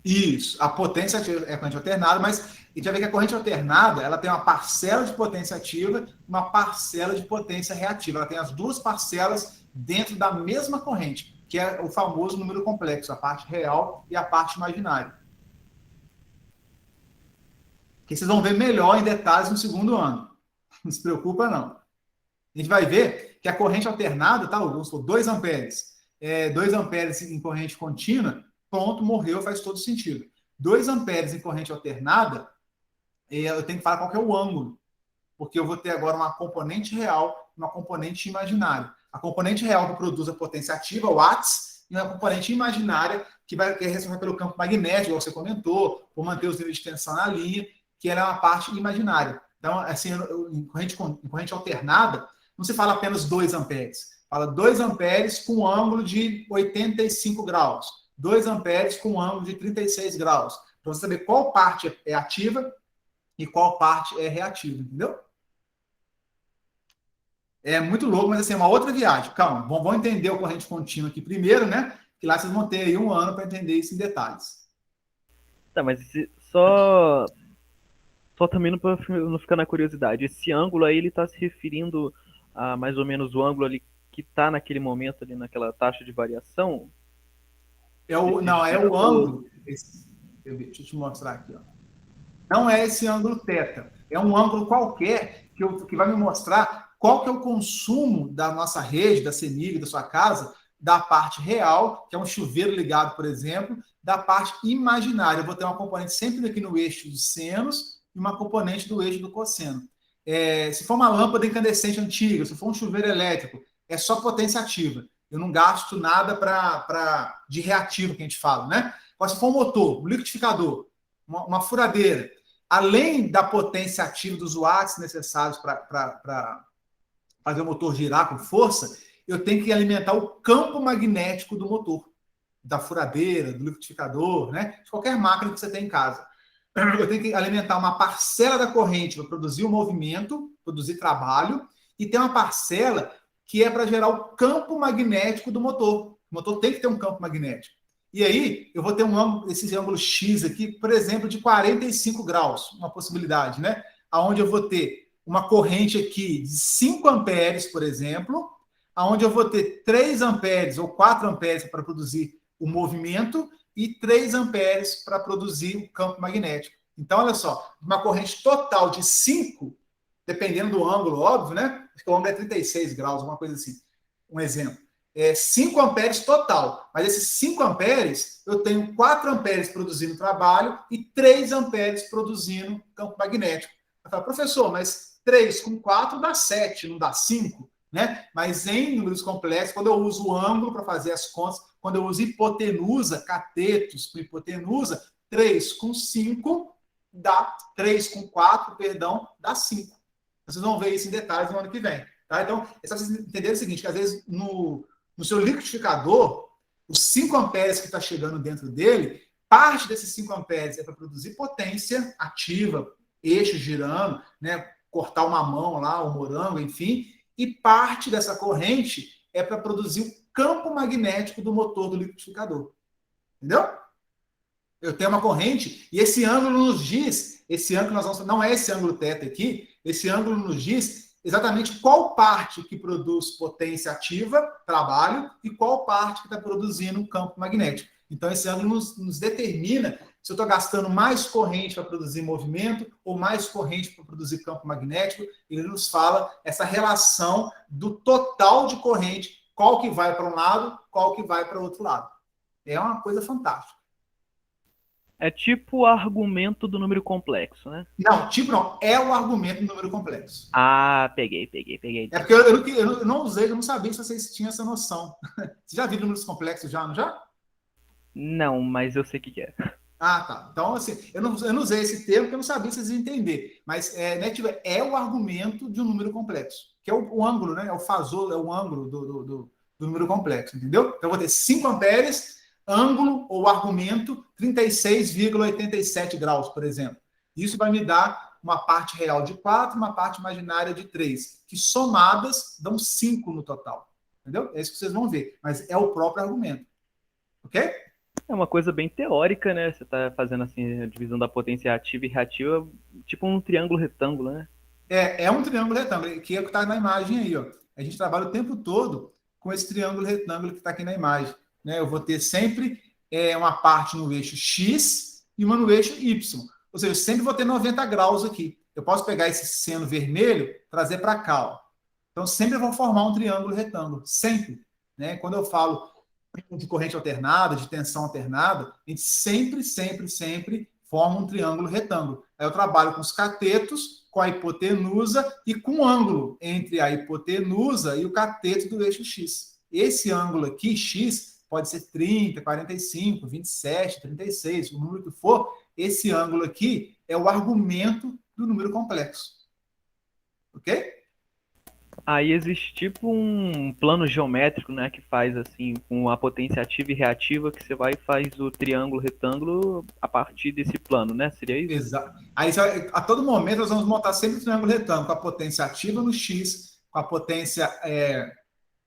Isso, a potência ativa é a corrente alternada, mas a gente vai ver que a corrente alternada ela tem uma parcela de potência ativa e uma parcela de potência reativa. Ela tem as duas parcelas dentro da mesma corrente, que é o famoso número complexo, a parte real e a parte imaginária. Que vocês vão ver melhor em detalhes no segundo ano. Não se preocupa, não. A gente vai ver que a corrente alternada, tá, vamos supor, 2 amperes. 2 amperes em corrente contínua, pronto, morreu, faz todo sentido. 2 amperes em corrente alternada, eu tenho que falar qual que é o ângulo. Porque eu vou ter agora uma componente real e uma componente imaginária. A componente real que produz a potência ativa, watts, e uma componente imaginária que é responsável pelo campo magnético, como você comentou, por manter os níveis de tensão na linha, que ela é uma parte imaginária. Então, assim, em corrente alternada, não se fala apenas 2 amperes. Fala 2 amperes com ângulo de 85 graus. 2 amperes com ângulo de 36 graus. Para você saber qual parte é ativa e qual parte é reativa, entendeu? É muito louco, mas assim, é uma outra viagem. Calma, vamos entender o corrente contínua aqui primeiro, né? Que lá vocês vão ter aí 1 ano para entender isso em detalhes. Tá, mas só Só também para não ficar na curiosidade, esse ângulo aí ele está se referindo a mais ou menos o ângulo ali que está naquele momento ali naquela taxa de variação? Não, é o ângulo. Deixa eu te mostrar aqui. Ó. Não é esse ângulo θ. É um ângulo qualquer que vai me mostrar qual que é o consumo da nossa rede, da CEMIG, da sua casa, da parte real, que é um chuveiro ligado, por exemplo, da parte imaginária. Eu vou ter uma componente sempre aqui no eixo dos senos e uma componente do eixo do cosseno. Se for uma lâmpada incandescente antiga, se for um chuveiro elétrico, é só potência ativa. Eu não gasto nada de reativo, que a gente fala, né? Agora, se for um motor, um liquidificador, uma furadeira, além da potência ativa dos watts necessários para fazer o motor girar com força, eu tenho que alimentar o campo magnético do motor, da furadeira, do liquidificador, né? De qualquer máquina que você tem em casa. Eu tenho que alimentar uma parcela da corrente para produzir o movimento, produzir trabalho, e tem uma parcela que é para gerar o campo magnético do motor. O motor tem que ter um campo magnético. E aí, eu vou ter esse ângulo X aqui, por exemplo, de 45 graus, uma possibilidade, né? Onde eu vou ter uma corrente aqui de 5 amperes, por exemplo, onde eu vou ter 3 amperes ou 4 amperes para produzir o movimento e 3 amperes para produzir o campo magnético. Então, olha só, uma corrente total de 5, dependendo do ângulo, óbvio, né? Acho que o ângulo é 36 graus, alguma coisa assim. Um exemplo. 5 amperes total. Mas esses 5 amperes, eu tenho 4 amperes produzindo trabalho e 3 amperes produzindo campo magnético. Eu falo, professor, mas 3 com 4 dá 7, não dá 5? Né? Mas em números complexos, quando eu uso o ângulo para fazer as contas, quando eu uso hipotenusa, catetos com hipotenusa, 3 com 5 dá 3 com 4, perdão, dá 5. Vocês vão ver isso em detalhes no ano que vem. Tá? Então, é só vocês entenderem o seguinte, que às vezes no seu liquidificador, os 5 amperes que está chegando dentro dele, parte desses 5 amperes é para produzir potência ativa, eixo girando, né? Cortar uma mão lá, o morango, enfim, e parte dessa corrente é para produzir o campo magnético do motor do liquidificador. Entendeu? Eu tenho uma corrente e esse ângulo nos diz, esse ângulo nós vamos, não é esse ângulo θ aqui, esse ângulo nos diz exatamente qual parte que produz potência ativa, trabalho, e qual parte que está produzindo um campo magnético. Então, esse ângulo nos determina se eu estou gastando mais corrente para produzir movimento ou mais corrente para produzir campo magnético. Ele nos fala essa relação do total de corrente, qual que vai para um lado, qual que vai para o outro lado. É uma coisa fantástica. É tipo o argumento do número complexo, né? Não, tipo não. É o argumento do número complexo. Ah, peguei. É porque eu não usei, eu não sabia se vocês tinham essa noção. Você já viu números complexos já, não já? Não, mas eu sei o que é. Ah, tá. Então, assim, eu não usei esse termo porque eu não sabia se vocês iam entender. Mas né, tipo, é o argumento de um número complexo, que é o ângulo, né? É o fasor, é o ângulo do número complexo, entendeu? Então, eu vou ter 5 amperes, ângulo ou argumento 36,87 graus, por exemplo. Isso vai me dar uma parte real de 4, uma parte imaginária de 3, que somadas dão 5 no total. Entendeu? É isso que vocês vão ver. Mas é o próprio argumento. Ok? É uma coisa bem teórica, né? Você tá fazendo assim a divisão da potência ativa e reativa, tipo um triângulo retângulo, né? É um triângulo retângulo, que é o que está na imagem aí, ó. A gente trabalha o tempo todo com esse triângulo retângulo que está aqui na imagem. Né? Eu vou ter sempre uma parte no eixo X e uma no eixo Y. Ou seja, eu sempre vou ter 90 graus aqui. Eu posso pegar esse seno vermelho e trazer para cá. Ó. Então, sempre eu vou formar um triângulo retângulo. Sempre. Né? Quando eu falo de corrente alternada, de tensão alternada, a gente sempre forma um triângulo retângulo. Aí eu trabalho com os catetos, com a hipotenusa e com o ângulo entre a hipotenusa e o cateto do eixo X. Esse ângulo aqui, X, pode ser 30, 45, 27, 36, o número que for. Esse ângulo aqui é o argumento do número complexo. Ok? Aí existe tipo um plano geométrico, né, que faz assim, com a potência ativa e reativa, que você vai e faz o triângulo retângulo a partir desse plano, né? Seria isso? Exato. Aí, a todo momento, nós vamos montar sempre o triângulo retângulo, com a potência ativa no X, com a potência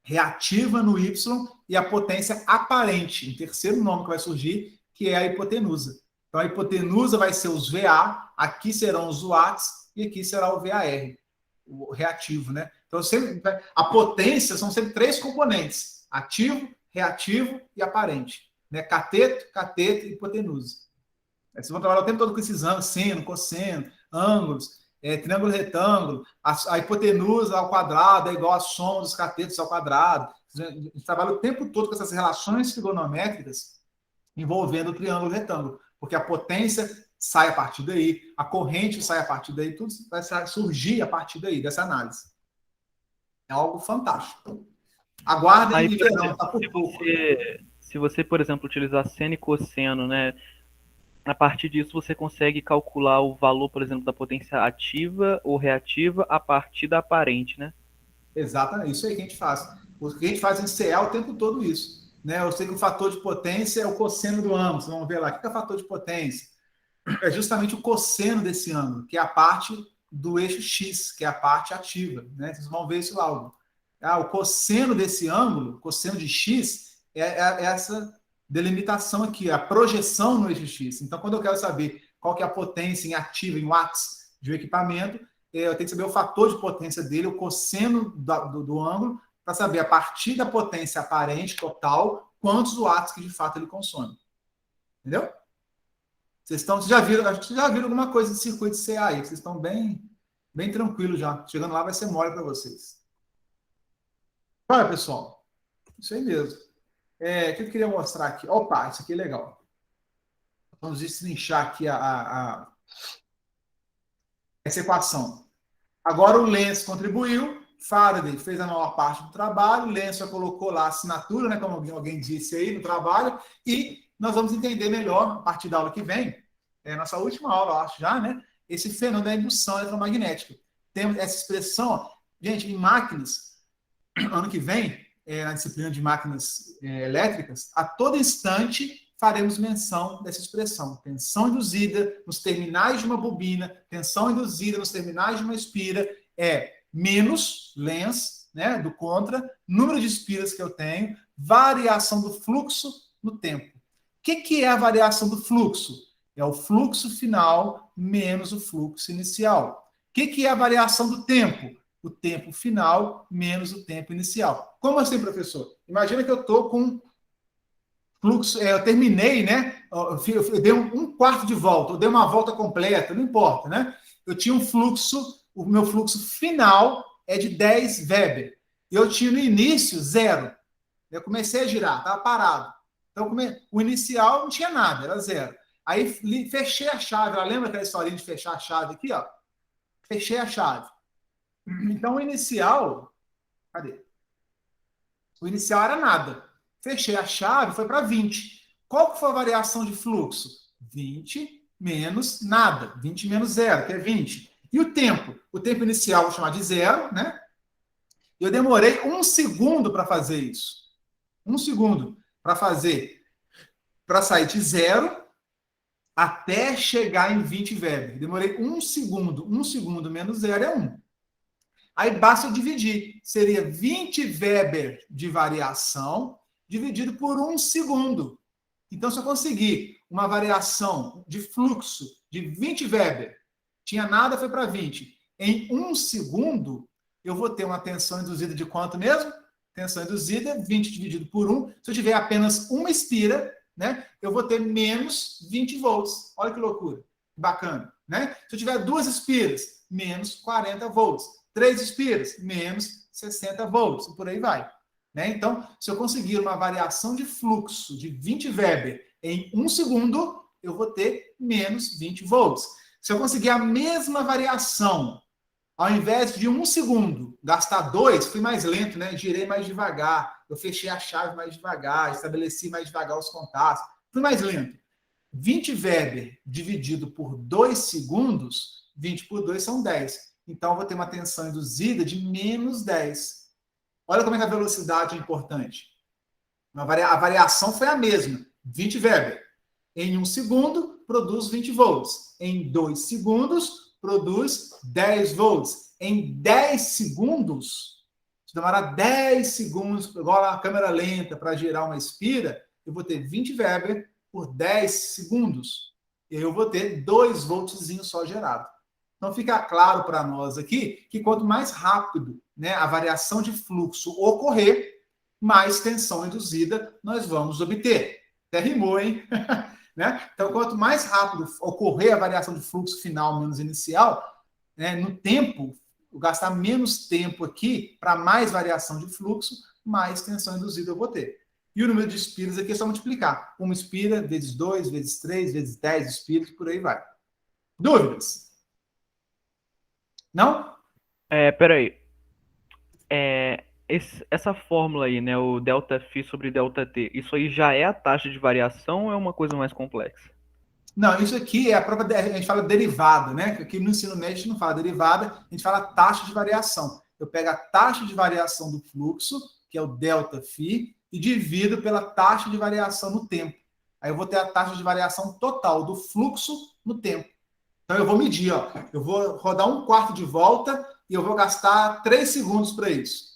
reativa no Y e a potência aparente, um terceiro nome que vai surgir, que é a hipotenusa. Então, a hipotenusa vai ser os VA, aqui serão os watts e aqui será o VAR, o reativo, né? Então, a potência são sempre 3 componentes: ativo, reativo e aparente, né? Cateto, cateto e hipotenusa. Vocês vão trabalhar o tempo todo com esses ângulos, seno, cosseno, ângulos, triângulo retângulo, a hipotenusa ao quadrado é igual à soma dos catetos ao quadrado. A gente trabalha o tempo todo com essas relações trigonométricas envolvendo o triângulo retângulo, porque a potência sai a partir daí, a corrente sai a partir daí, tudo vai surgir a partir daí, dessa análise. É algo fantástico. Aguardem Aí, em por verão, exemplo, tá por pouco. se você, por exemplo, utilizar seno e cosseno, né? A partir disso, você consegue calcular o valor, por exemplo, da potência ativa ou reativa a partir da aparente, né? Exatamente, isso aí que a gente faz. O que a gente faz em CA o tempo todo isso. Né? Eu sei que o fator de potência é o cosseno do ângulo. Vocês vão ver lá. O que é o fator de potência? É justamente o cosseno desse ângulo, que é a parte do eixo X, que é a parte ativa. Né? Vocês vão ver isso lá. O cosseno desse ângulo, cosseno de X, é essa delimitação aqui, a projeção no eixo X. Então, quando eu quero saber qual que é a potência em ativa, em watts de um equipamento, eu tenho que saber o fator de potência dele, o cosseno do ângulo, para saber a partir da potência aparente total, quantos watts que de fato ele consome. Entendeu? Vocês já viram alguma coisa de circuito CA aí, vocês estão bem tranquilos já. Chegando lá vai ser mole para vocês. Olha, pessoal, isso aí mesmo. O que eu queria mostrar aqui? Opa, isso aqui é legal. Vamos destrinchar aqui essa equação. Agora o Lenz contribuiu, Faraday fez a maior parte do trabalho, Lenz já colocou lá a assinatura, né, como alguém disse aí, no trabalho, e nós vamos entender melhor, a partir da aula que vem, nossa última aula, eu acho já, né, esse fenômeno da indução eletromagnética. Temos essa expressão, gente, em máquinas, ano que vem, na disciplina de máquinas elétricas, a todo instante faremos menção dessa expressão. Tensão induzida nos terminais de uma bobina, tensão induzida nos terminais de uma espira é menos Lenz, né, do contra, número de espiras que eu tenho, variação do fluxo no tempo. O que é a variação do fluxo? É o fluxo final menos o fluxo inicial. O que é a variação do tempo? O tempo final menos o tempo inicial. Como assim, professor? Imagina que eu estou com fluxo, eu terminei, né? Eu dei um quarto de volta, eu dei uma volta completa, não importa, né? Eu tinha um fluxo, o meu fluxo final é de 10 Weber. E eu tinha no início 0. Eu comecei a girar, estava parado. Então, o inicial não tinha nada, era 0. Aí fechei a chave. Lembra aquela historinha de fechar a chave aqui, ó? Fechei a chave. Então, o inicial... Cadê? O inicial era nada. Fechei a chave, foi para 20. Qual que foi a variação de fluxo? 20 menos nada. 20 menos 0, que é 20. E o tempo? O tempo inicial vou chamar de 0, né? Eu demorei 1 segundo para fazer isso. 1 segundo para sair de 0 até chegar em 20 Weber. Demorei 1 segundo. 1 segundo menos 0 é 1. Aí basta eu dividir. Seria 20 Weber de variação dividido por 1 segundo. Então, se eu conseguir uma variação de fluxo de 20 Weber, tinha nada, foi para 20. Em 1 segundo, eu vou ter uma tensão induzida de quanto mesmo? Tensão induzida, 20 dividido por 1. Se eu tiver apenas uma espira, né, eu vou ter menos 20 volts. Olha que loucura. Bacana. Né? Se eu tiver 2 espiras, menos 40 volts. 3 espiras, menos 60 volts. E por aí vai. Né? Então, se eu conseguir uma variação de fluxo de 20 Weber em 1 segundo, eu vou ter menos 20 volts. Se eu conseguir a mesma variação, ao invés de 1 segundo, gastar 2, fui mais lento, né? Girei mais devagar, eu fechei a chave mais devagar, estabeleci mais devagar os contatos, fui mais lento. 20 Weber dividido por 2 segundos, 20 por 2 são 10. Então, eu vou ter uma tensão induzida de menos 10. Olha como é que a velocidade é importante. A variação foi a mesma, 20 Weber. Em 1 segundo, produz 20 volts. Em 2 segundos, produz 10 volts. Em 10 segundos, se demorar 10 segundos, igual a câmera lenta, para girar uma espira, eu vou ter 20 Weber por 10 segundos. eu vou ter 2 voltzinhos só gerado. Então fica claro para nós aqui que quanto mais rápido, né, a variação de fluxo ocorrer, mais tensão induzida nós vamos obter. Até rimou, hein? Né? Então, quanto mais rápido ocorrer a variação de fluxo final menos inicial, né, no tempo, gastar menos tempo aqui para mais variação de fluxo, mais tensão induzida eu vou ter. E o número de espiras aqui é só multiplicar. 1 espira, vezes 2, vezes 3, vezes 10 espiras, por aí vai. Dúvidas? Não? Peraí. Essa fórmula aí, né? O ΔΦ sobre ΔT, isso aí já é a taxa de variação ou é uma coisa mais complexa? Não, isso aqui é a própria. A gente fala derivada, né? Aqui no ensino médio a gente não fala derivada, a gente fala taxa de variação. Eu pego a taxa de variação do fluxo, que é o ΔΦ, e divido pela taxa de variação no tempo. Aí eu vou ter a taxa de variação total do fluxo no tempo. Então eu vou medir, ó. Eu vou rodar 1/4 de volta e eu vou gastar 3 segundos para isso.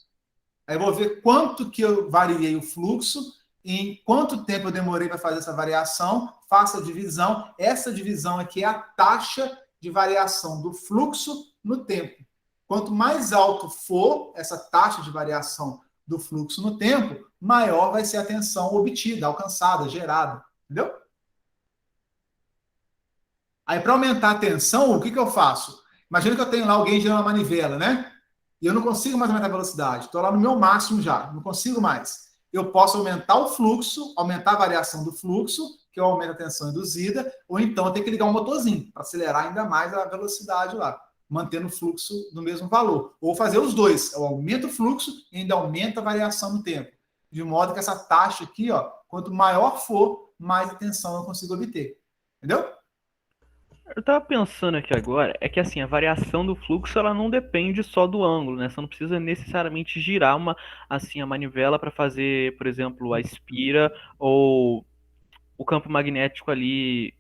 Aí eu vou ver quanto que eu variei o fluxo, em quanto tempo eu demorei para fazer essa variação, faço a divisão. Essa divisão aqui é a taxa de variação do fluxo no tempo. Quanto mais alto for essa taxa de variação do fluxo no tempo, maior vai ser a tensão obtida, alcançada, gerada. Entendeu? Aí, para aumentar a tensão, o que eu faço? Imagina que eu tenho lá alguém girando uma manivela, né? E eu não consigo mais aumentar a velocidade. Estou lá no meu máximo já, não consigo mais. Eu posso aumentar o fluxo, aumentar a variação do fluxo, que eu aumento a tensão induzida, ou então eu tenho que ligar um motorzinho para acelerar ainda mais a velocidade lá, mantendo o fluxo no mesmo valor. Ou fazer os dois. Eu aumento o fluxo e ainda aumento a variação no tempo. De modo que essa taxa aqui, ó, quanto maior for, mais a tensão eu consigo obter. Entendeu? Eu tava pensando aqui agora, é que assim, a variação do fluxo ela não depende só do ângulo, né? Você não precisa necessariamente girar a manivela para fazer, por exemplo, a espira ou o campo magnético ali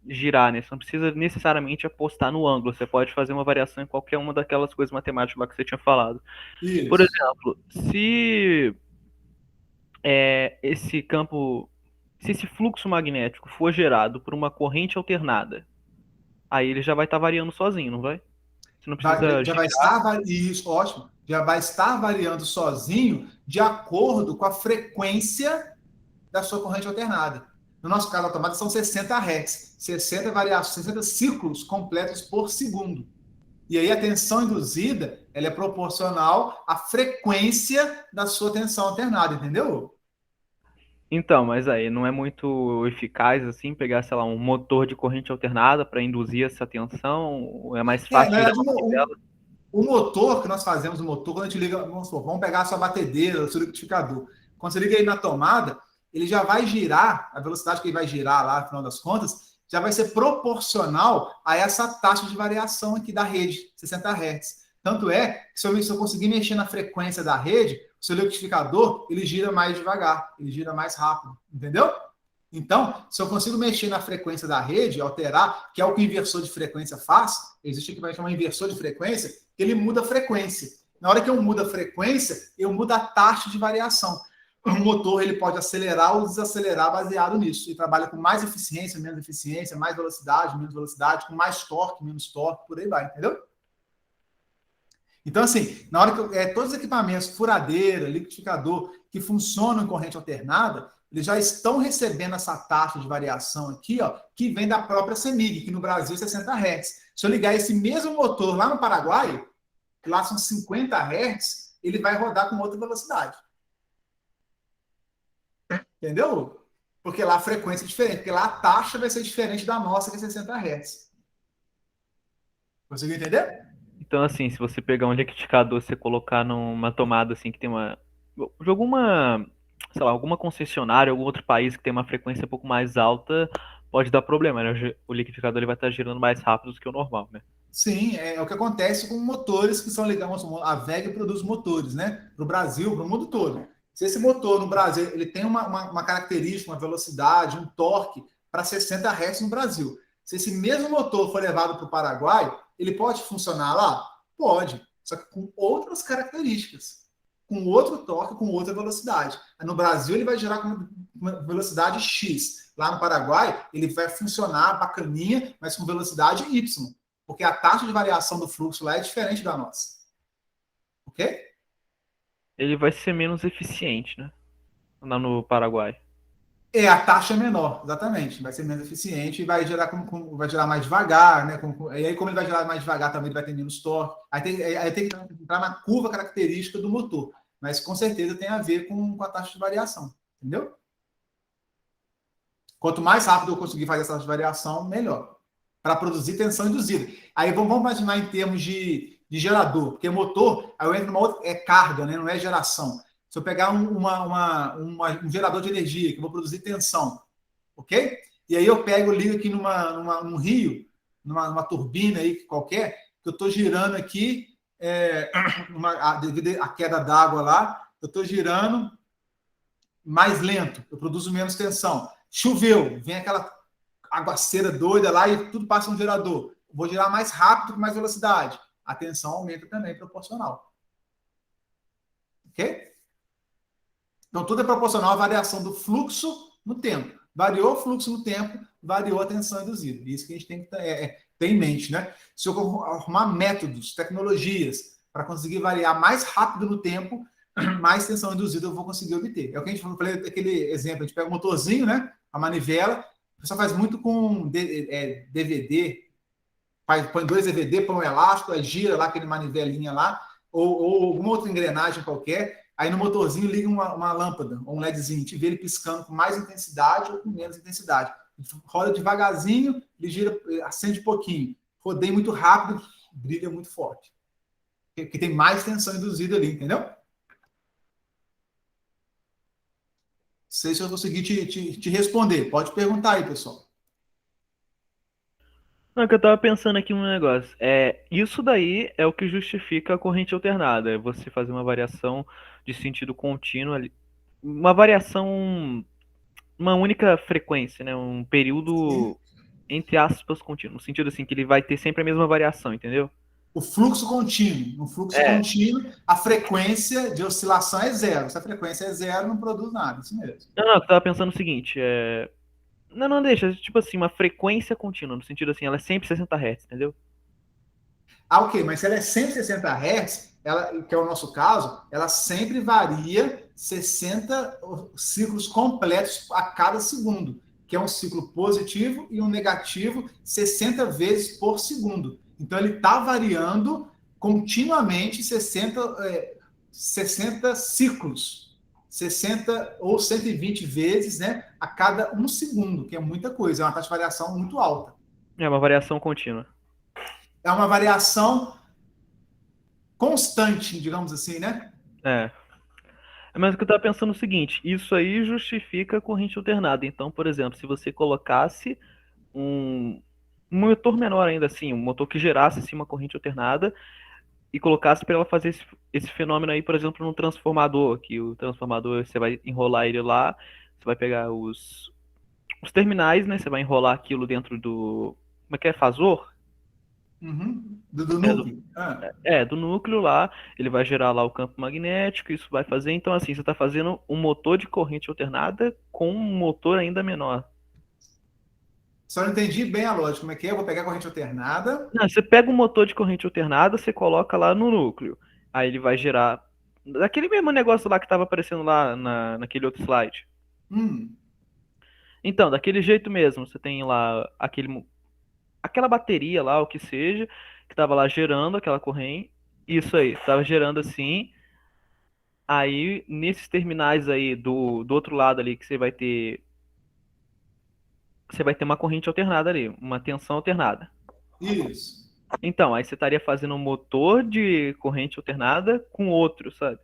girar, né? Você não precisa necessariamente apostar no ângulo, você pode fazer uma variação em qualquer uma daquelas coisas matemáticas lá que você tinha falado. Isso. Por exemplo, se esse fluxo magnético for gerado por uma corrente alternada, aí ele já vai estar variando sozinho, não vai? Você não precisa Já vai estar, isso, ótimo, já vai estar variando sozinho de acordo com a frequência da sua corrente alternada. No nosso caso, a tomada são 60 Hz, 60 variações, 60 ciclos completos por segundo. E aí a tensão induzida, ela é proporcional à frequência da sua tensão alternada, entendeu? Então, mas aí não é muito eficaz assim pegar, sei lá, um motor de corrente alternada para induzir essa tensão? É mais fácil Na girar verdade, uma manivela? o motor que nós fazemos, o motor, quando a gente liga, vamos pegar a sua batedeira, o seu liquidificador. Quando você liga ele na tomada, ele já vai girar, a velocidade que ele vai girar lá, no final das contas, já vai ser proporcional a essa taxa de variação aqui da rede, 60 Hz. Tanto é que se eu conseguir mexer na frequência da rede, o seu liquidificador, ele gira mais devagar, ele gira mais rápido, entendeu? Então, se eu consigo mexer na frequência da rede, alterar, que é o que o inversor de frequência faz, existe o que vai chamar inversor de frequência, que ele muda a frequência. Na hora que eu mudo a frequência, eu mudo a taxa de variação. O motor ele pode acelerar ou desacelerar baseado nisso. Ele trabalha com mais eficiência, menos eficiência, mais velocidade, menos velocidade, com mais torque, menos torque, por aí vai, entendeu? Então, assim, na hora que todos os equipamentos, furadeira, liquidificador, que funcionam em corrente alternada, eles já estão recebendo essa taxa de variação aqui, ó, que vem da própria CEMIG, que no Brasil é 60 Hz. Se eu ligar esse mesmo motor lá no Paraguai, que lá são 50 Hz, ele vai rodar com outra velocidade. Entendeu? Porque lá a frequência é diferente, porque lá a taxa vai ser diferente da nossa, que é 60 Hz. Conseguiu entender? Então, assim, se você pegar um liquidificador, você colocar numa tomada assim que tem de alguma, sei lá, alguma concessionária, algum outro país que tem uma frequência um pouco mais alta, pode dar problema, né? O liquidificador ele vai estar girando mais rápido do que o normal, né? Sim, é o que acontece com motores que são ligados. A WEG produz motores, né? Para o Brasil, para o mundo todo. Se esse motor no Brasil ele tem uma característica, uma velocidade, um torque para 60 Hz no Brasil. Se esse mesmo motor for levado para o Paraguai, ele pode funcionar lá? Pode, só que com outras características. com outro torque, com outra velocidade. No Brasil, ele vai gerar com uma velocidade X. Lá no Paraguai, ele vai funcionar bacaninha, mas com velocidade Y. Porque a taxa de variação do fluxo lá é diferente da nossa. Ok? Ele vai ser menos eficiente, né? Lá no Paraguai. A taxa é menor, exatamente. Vai ser menos eficiente e vai gerar, vai gerar mais devagar, né? E aí, como ele vai gerar mais devagar, também ele vai ter menos torque. Aí tem que entrar na curva característica do motor. Mas com certeza tem a ver com a taxa de variação. Entendeu? Quanto mais rápido eu conseguir fazer essa taxa de variação, melhor. Para produzir tensão induzida. Aí vamos imaginar em termos de gerador, porque motor, aí eu entro numa outra, carga, né? Não é geração. Se eu pegar um gerador de energia, que eu vou produzir tensão, ok? E aí eu ligo aqui num rio, numa turbina aí qualquer, que eu estou girando aqui, devido à queda d'água lá, eu estou girando mais lento, eu produzo menos tensão. Choveu, vem aquela aguaceira doida lá e tudo passa no gerador. Vou girar mais rápido com mais velocidade. A tensão aumenta também, proporcional. Ok? Então, tudo é proporcional à variação do fluxo no tempo. Variou o fluxo no tempo, variou a tensão induzida. Isso que a gente tem que ter em mente, né? Se eu arrumar métodos, tecnologias, para conseguir variar mais rápido no tempo, mais tensão induzida eu vou conseguir obter. É o que a gente falou, aquele exemplo, a gente pega um motorzinho, né? A manivela, o pessoal faz muito com DVD, põe 2 DVD, põe um elástico, aí gira lá aquele manivelinha lá, ou alguma outra engrenagem qualquer. Aí no motorzinho liga uma lâmpada, ou um LEDzinho, a gente vê ele piscando com mais intensidade ou com menos intensidade. Roda devagarzinho, ele gira, acende um pouquinho. Rodei muito rápido, brilha muito forte. Porque tem mais tensão induzida ali, entendeu? Não sei se eu consegui te responder. Pode perguntar aí, pessoal. Não, que eu tava pensando aqui um negócio. Isso daí é o que justifica a corrente alternada. É você fazer uma variação de sentido contínuo ali. Uma variação, uma única frequência, né? Um período, entre aspas, contínuo. No sentido assim, que ele vai ter sempre a mesma variação, entendeu? O fluxo contínuo. No fluxo contínuo, a frequência de oscilação é zero. Se a frequência é zero, não produz nada. Isso mesmo. Não, eu tava pensando o seguinte, Não, deixa, tipo assim, uma frequência contínua, no sentido assim, ela é sempre 60 Hz, entendeu? Ok, mas se ela é 160 Hz, que é o nosso caso, ela sempre varia 60 ciclos completos a cada segundo, que é um ciclo positivo e um negativo 60 vezes por segundo. Então, ele está variando continuamente 60 ciclos. 60 ou 120 vezes, né, a cada um segundo, que é muita coisa, é uma taxa de variação muito alta. É uma variação contínua. É uma variação constante, digamos assim, né? Mas o que eu tava pensando é o seguinte, isso aí justifica a corrente alternada. Então, por exemplo, se você colocasse um motor menor ainda assim, um motor que gerasse assim, uma corrente alternada e colocasse para ela fazer esse fenômeno aí, por exemplo, num transformador, que o transformador você vai enrolar ele lá, você vai pegar os terminais, né? Você vai enrolar aquilo dentro do... Como é que é? Fasor? Uhum. Do núcleo. Do núcleo lá, ele vai gerar lá o campo magnético, isso vai fazer, então assim, você está fazendo um motor de corrente alternada com um motor ainda menor. Só não entendi bem a lógica, como é que é? Eu vou pegar a corrente alternada. Não, você pega um motor de corrente alternada, você coloca lá no núcleo, aí ele vai gerar aquele mesmo negócio lá que estava aparecendo lá naquele outro slide. Então, daquele jeito mesmo, você tem lá aquela bateria lá, o que seja, que estava lá gerando aquela corrente. Isso aí, estava gerando assim. Aí, nesses terminais aí do outro lado ali, que você vai ter uma corrente alternada ali, uma tensão alternada. Isso. Então, aí você estaria fazendo um motor de corrente alternada com outro, sabe?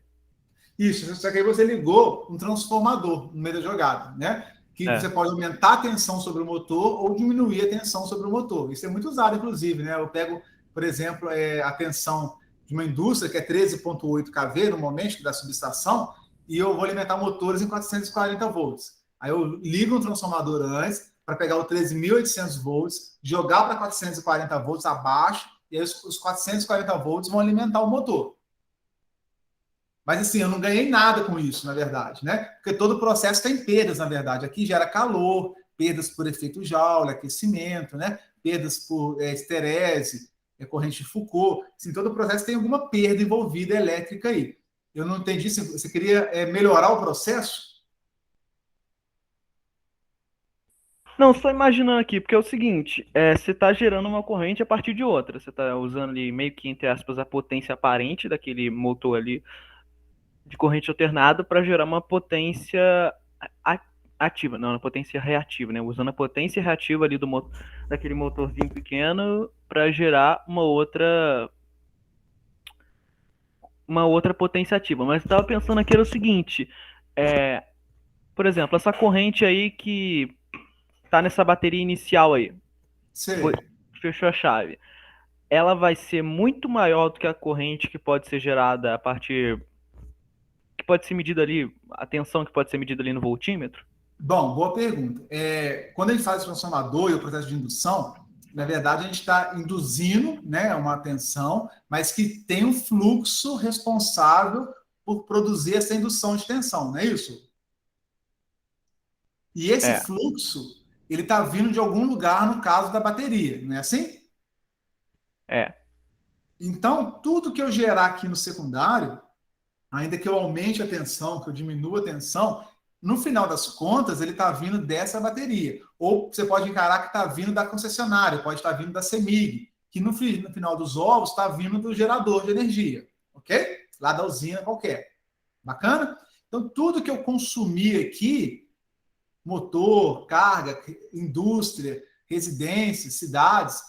Isso, só que aí você ligou um transformador no meio da jogada, né? Que você pode aumentar a tensão sobre o motor ou diminuir a tensão sobre o motor. Isso é muito usado, inclusive, né? Eu pego, por exemplo, a tensão de uma indústria que é 13,8 kV no momento da subestação e eu vou alimentar motores em 440 volts. Aí eu ligo um transformador antes para pegar o 13.800 volts, jogar para 440 volts abaixo e aí os 440 volts vão alimentar o motor. Mas assim, eu não ganhei nada com isso, na verdade, né? Porque todo o processo tem perdas, na verdade. Aqui gera calor, perdas por efeito Joule, aquecimento, né? Perdas por esterese, corrente de Foucault. Assim, todo o processo tem alguma perda envolvida elétrica aí. Eu não entendi se você queria melhorar o processo? Não, só imaginando aqui, porque é o seguinte, você está gerando uma corrente a partir de outra. Você está usando ali meio que, entre aspas, a potência aparente daquele motor ali de corrente alternada para gerar uma potência ativa, não, uma potência reativa, né? Usando a potência reativa ali daquele motorzinho pequeno para gerar uma outra potência ativa. Mas eu estava pensando aqui era o seguinte, por exemplo, essa corrente aí que tá nessa bateria inicial aí, fechou a chave. Ela vai ser muito maior do que a corrente que pode ser gerada a partir que pode ser medida ali, a tensão que pode ser medida ali no voltímetro? Bom, boa pergunta. Quando a gente faz o transformador e o processo de indução, na verdade a gente está induzindo, né, uma tensão, mas que tem um fluxo responsável por produzir essa indução de tensão, não é isso? E esse fluxo, ele está vindo de algum lugar, no caso da bateria, não é assim? Então, tudo que eu gerar aqui no secundário, ainda que eu aumente a tensão, que eu diminua a tensão, no final das contas, ele está vindo dessa bateria. Ou você pode encarar que está vindo da concessionária, pode estar vindo da CEMIG, que no final dos ovos está vindo do gerador de energia, ok? Lá da usina qualquer. Bacana? Então, tudo que eu consumir aqui, motor, carga, indústria, residências, cidades,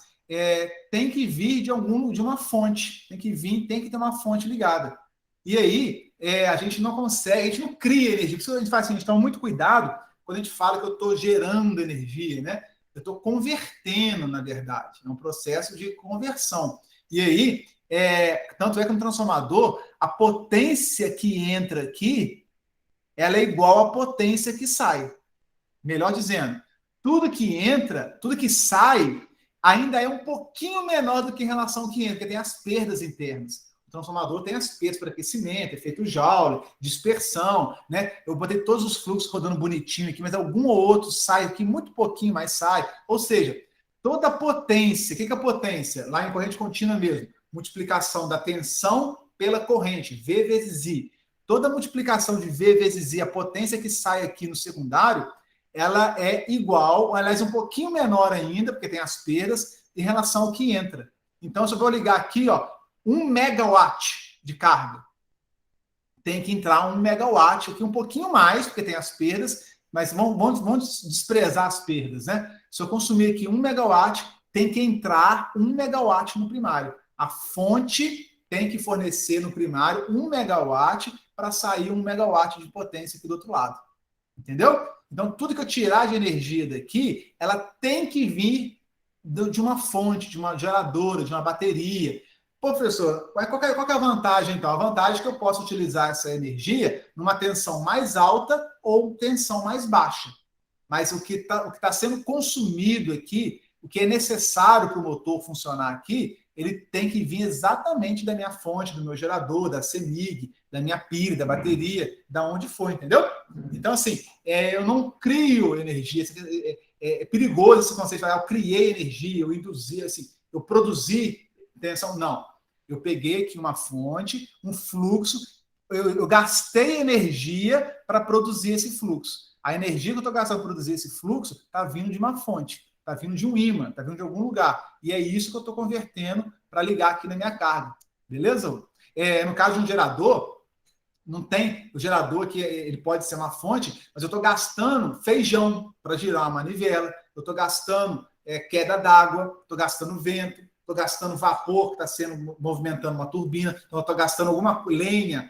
tem que vir de uma fonte. Tem que ter uma fonte ligada. E aí, a gente não consegue, a gente não cria energia. Por isso a gente faz assim, a gente toma muito cuidado quando a gente fala que eu estou gerando energia, né? Eu estou convertendo, na verdade. É um processo de conversão. E aí, tanto é que no transformador, a potência que entra aqui, ela é igual à potência que sai. Melhor dizendo, tudo que entra, tudo que sai, ainda é um pouquinho menor do que em relação ao que entra, porque tem as perdas internas. O transformador tem as perdas para aquecimento, efeito Joule, dispersão, né? Eu botei todos os fluxos rodando bonitinho aqui, mas algum ou outro sai aqui, muito pouquinho mais sai. Ou seja, toda a potência, o que é a potência? Lá em corrente contínua mesmo, multiplicação da tensão pela corrente, V vezes I. Toda a multiplicação de V vezes I, a potência que sai aqui no secundário, ela é igual, aliás, um pouquinho menor ainda, porque tem as perdas, em relação ao que entra. Então, se eu vou ligar aqui, 1 megawatt de carga, tem que entrar 1 megawatt, aqui um pouquinho mais, porque tem as perdas, mas vamos desprezar as perdas, né? Se eu consumir aqui 1 megawatt, tem que entrar 1 megawatt no primário. A fonte tem que fornecer no primário 1 megawatt para sair 1 megawatt de potência aqui do outro lado. Entendeu? Então, tudo que eu tirar de energia daqui, ela tem que vir de uma fonte, de uma geradora, de uma bateria. Pô, professor, qual que é a vantagem, então? A vantagem é que eu posso utilizar essa energia numa tensão mais alta ou tensão mais baixa. Mas o que tá sendo consumido aqui, o que é necessário para o motor funcionar aqui, ele tem que vir exatamente da minha fonte, do meu gerador, da CEMIG, da minha pilha, da bateria, da onde for, entendeu? Então, assim, eu não crio energia. É perigoso esse conceito de falar, eu criei energia, eu induzi, assim, eu produzi tensão. Não. Eu peguei aqui uma fonte, um fluxo, eu gastei energia para produzir esse fluxo. A energia que eu estou gastando para produzir esse fluxo está vindo de uma fonte, está vindo de um ímã, está vindo de algum lugar. E é isso que eu estou convertendo para ligar aqui na minha carga. Beleza? No caso de um gerador, não tem o gerador que ele pode ser uma fonte, mas eu estou gastando feijão para girar uma manivela, eu estou gastando queda d'água, estou gastando vento, estou gastando vapor que está sendo movimentando uma turbina, então eu estou gastando alguma lenha,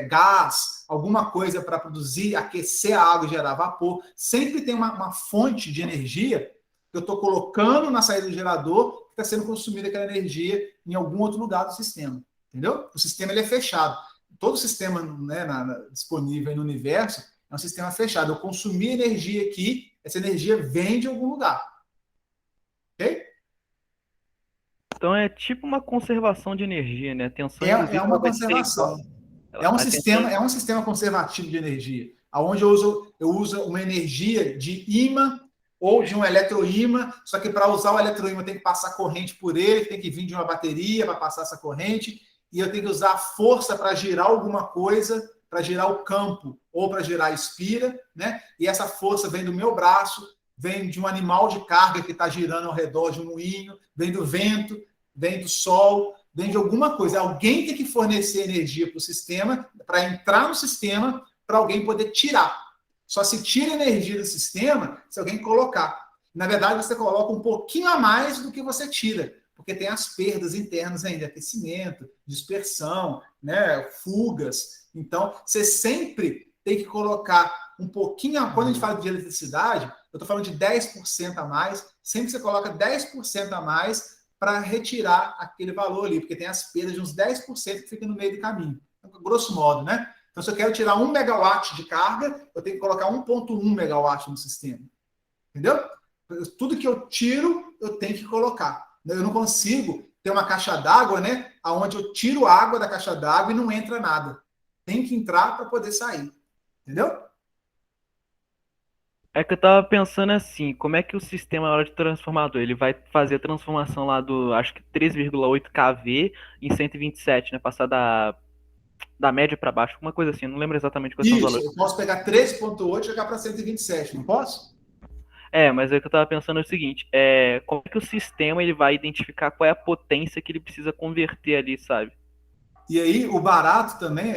gás, alguma coisa para produzir, aquecer a água e gerar vapor. Sempre tem uma fonte de energia que eu estou colocando na saída do gerador que está sendo consumida aquela energia em algum outro lugar do sistema. Entendeu? O sistema ele é fechado. Todo sistema, né, disponível no universo é um sistema fechado. Eu consumi energia aqui, essa energia vem de algum lugar. Ok? Então é tipo uma conservação de energia, né? Tensão É uma conservação. É um sistema conservativo de energia, onde eu uso uma energia de ímã ou de um eletroímã, só que para usar o eletroímã tem que passar corrente por ele, tem que vir de uma bateria para passar essa corrente, e eu tenho que usar a força para girar alguma coisa, para girar o campo ou para girar a espira, né? E essa força vem do meu braço, vem de um animal de carga que está girando ao redor de um moinho, vem do vento, vem do sol, vem de alguma coisa. Alguém tem que fornecer energia para o sistema, para entrar no sistema, para alguém poder tirar. Só se tira energia do sistema se alguém colocar. Na verdade, você coloca um pouquinho a mais do que você tira, porque tem as perdas internas ainda, aquecimento, dispersão, né, fugas. Então, você sempre tem que colocar um pouquinho, quando a gente fala de eletricidade, eu estou falando de 10% a mais, sempre você coloca 10% a mais para retirar aquele valor ali, porque tem as perdas de uns 10% que ficam no meio do caminho. Então, grosso modo, né? Então, se eu quero tirar 1 megawatt de carga, eu tenho que colocar 1,1 megawatt no sistema. Entendeu? Tudo que eu tiro, eu tenho que colocar. Eu não consigo ter uma caixa d'água, né? Onde eu tiro a água da caixa d'água e não entra nada. Tem que entrar para poder sair. Entendeu? É que eu tava pensando assim, como é que o sistema na hora de transformador, ele vai fazer a transformação lá do, acho que 3,8 kV em 127, né? Passar da média para baixo, alguma coisa assim, eu não lembro exatamente quais são os Isso, valores. eu posso pegar 13,8 e jogar para 127, não posso? Mas é que eu tava pensando o seguinte, como é que o sistema ele vai identificar qual é a potência que ele precisa converter ali, sabe? E aí, o barato também,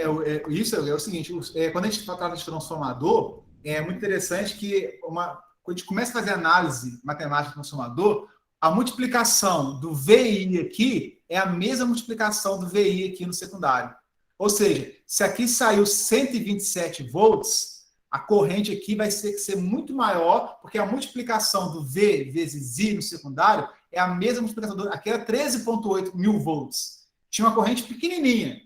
isso é o seguinte, quando a gente trata de transformador, é muito interessante que quando a gente começa a fazer análise matemática do transformador, a multiplicação do VI aqui é a mesma multiplicação do VI aqui no secundário. Ou seja, se aqui saiu 127 volts, a corrente aqui vai ter que ser muito maior, porque a multiplicação do V vezes I no secundário é a mesma multiplicação. Aqui era 13,8 mil volts. Tinha uma corrente pequenininha,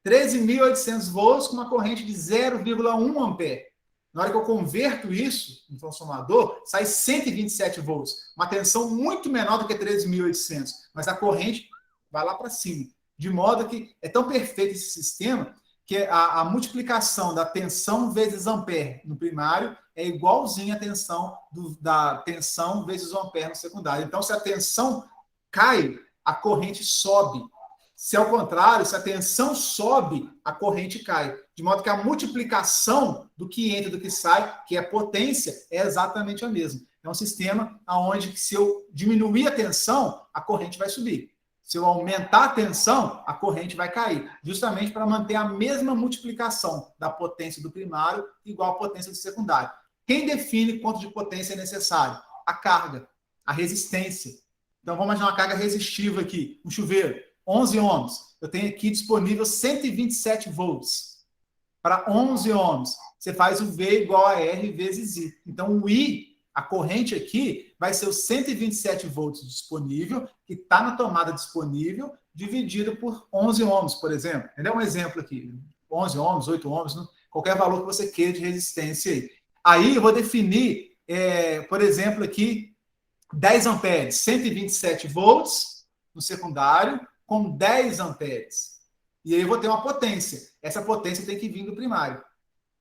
13.800 volts com uma corrente de 0,1 ampere. Na hora que eu converto isso no transformador, sai 127 volts. Uma tensão muito menor do que 13.800, mas a corrente vai lá para cima. De modo que é tão perfeito esse sistema que a multiplicação da tensão vezes ampere no primário é igualzinha à tensão da tensão vezes o ampere no secundário. Então, se a tensão cai, a corrente sobe. Se ao contrário, se a tensão sobe, a corrente cai. De modo que a multiplicação do que entra e do que sai, que é a potência, é exatamente a mesma. É um sistema onde, se eu diminuir a tensão, a corrente vai subir. Se eu aumentar a tensão, a corrente vai cair. Justamente para manter a mesma multiplicação da potência do primário igual à potência do secundário. Quem define quanto de potência é necessário? A carga, a resistência. Então, vamos imaginar uma carga resistiva aqui, um chuveiro. 11 ohms, eu tenho aqui disponível 127 volts. Para 11 ohms, você faz o V igual a R vezes I. Então, o I, a corrente aqui, vai ser os 127 volts disponível, que está na tomada disponível, dividido por 11 ohms, por exemplo. Entendeu? Um exemplo aqui. 11 ohms, 8 ohms, qualquer valor que você queira de resistência aí. Aí, eu vou definir, por exemplo, aqui, 10 amperes, 127 volts no secundário, com 10 amperes. E aí eu vou ter uma potência. Essa potência tem que vir do primário.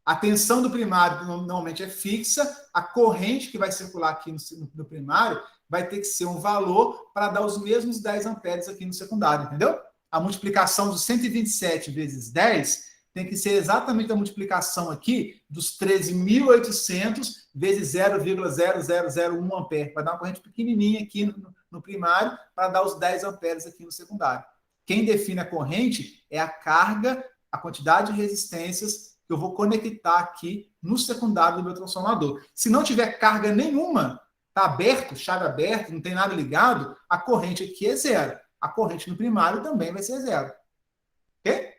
A tensão do primário normalmente é fixa, a corrente que vai circular aqui no primário vai ter que ser um valor para dar os mesmos 10 amperes aqui no secundário, entendeu? A multiplicação dos 127 vezes 10 tem que ser exatamente a multiplicação aqui dos 13.800 vezes 0,0001 ampere. Vai dar uma corrente pequenininha aqui no primário para dar os 10 amperes aqui no secundário. Quem define a corrente é a carga, a quantidade de resistências que eu vou conectar aqui no secundário do meu transformador. Se não tiver carga nenhuma, está aberto, chave aberta, não tem nada ligado, a corrente aqui é zero. A corrente no primário também vai ser zero. Ok?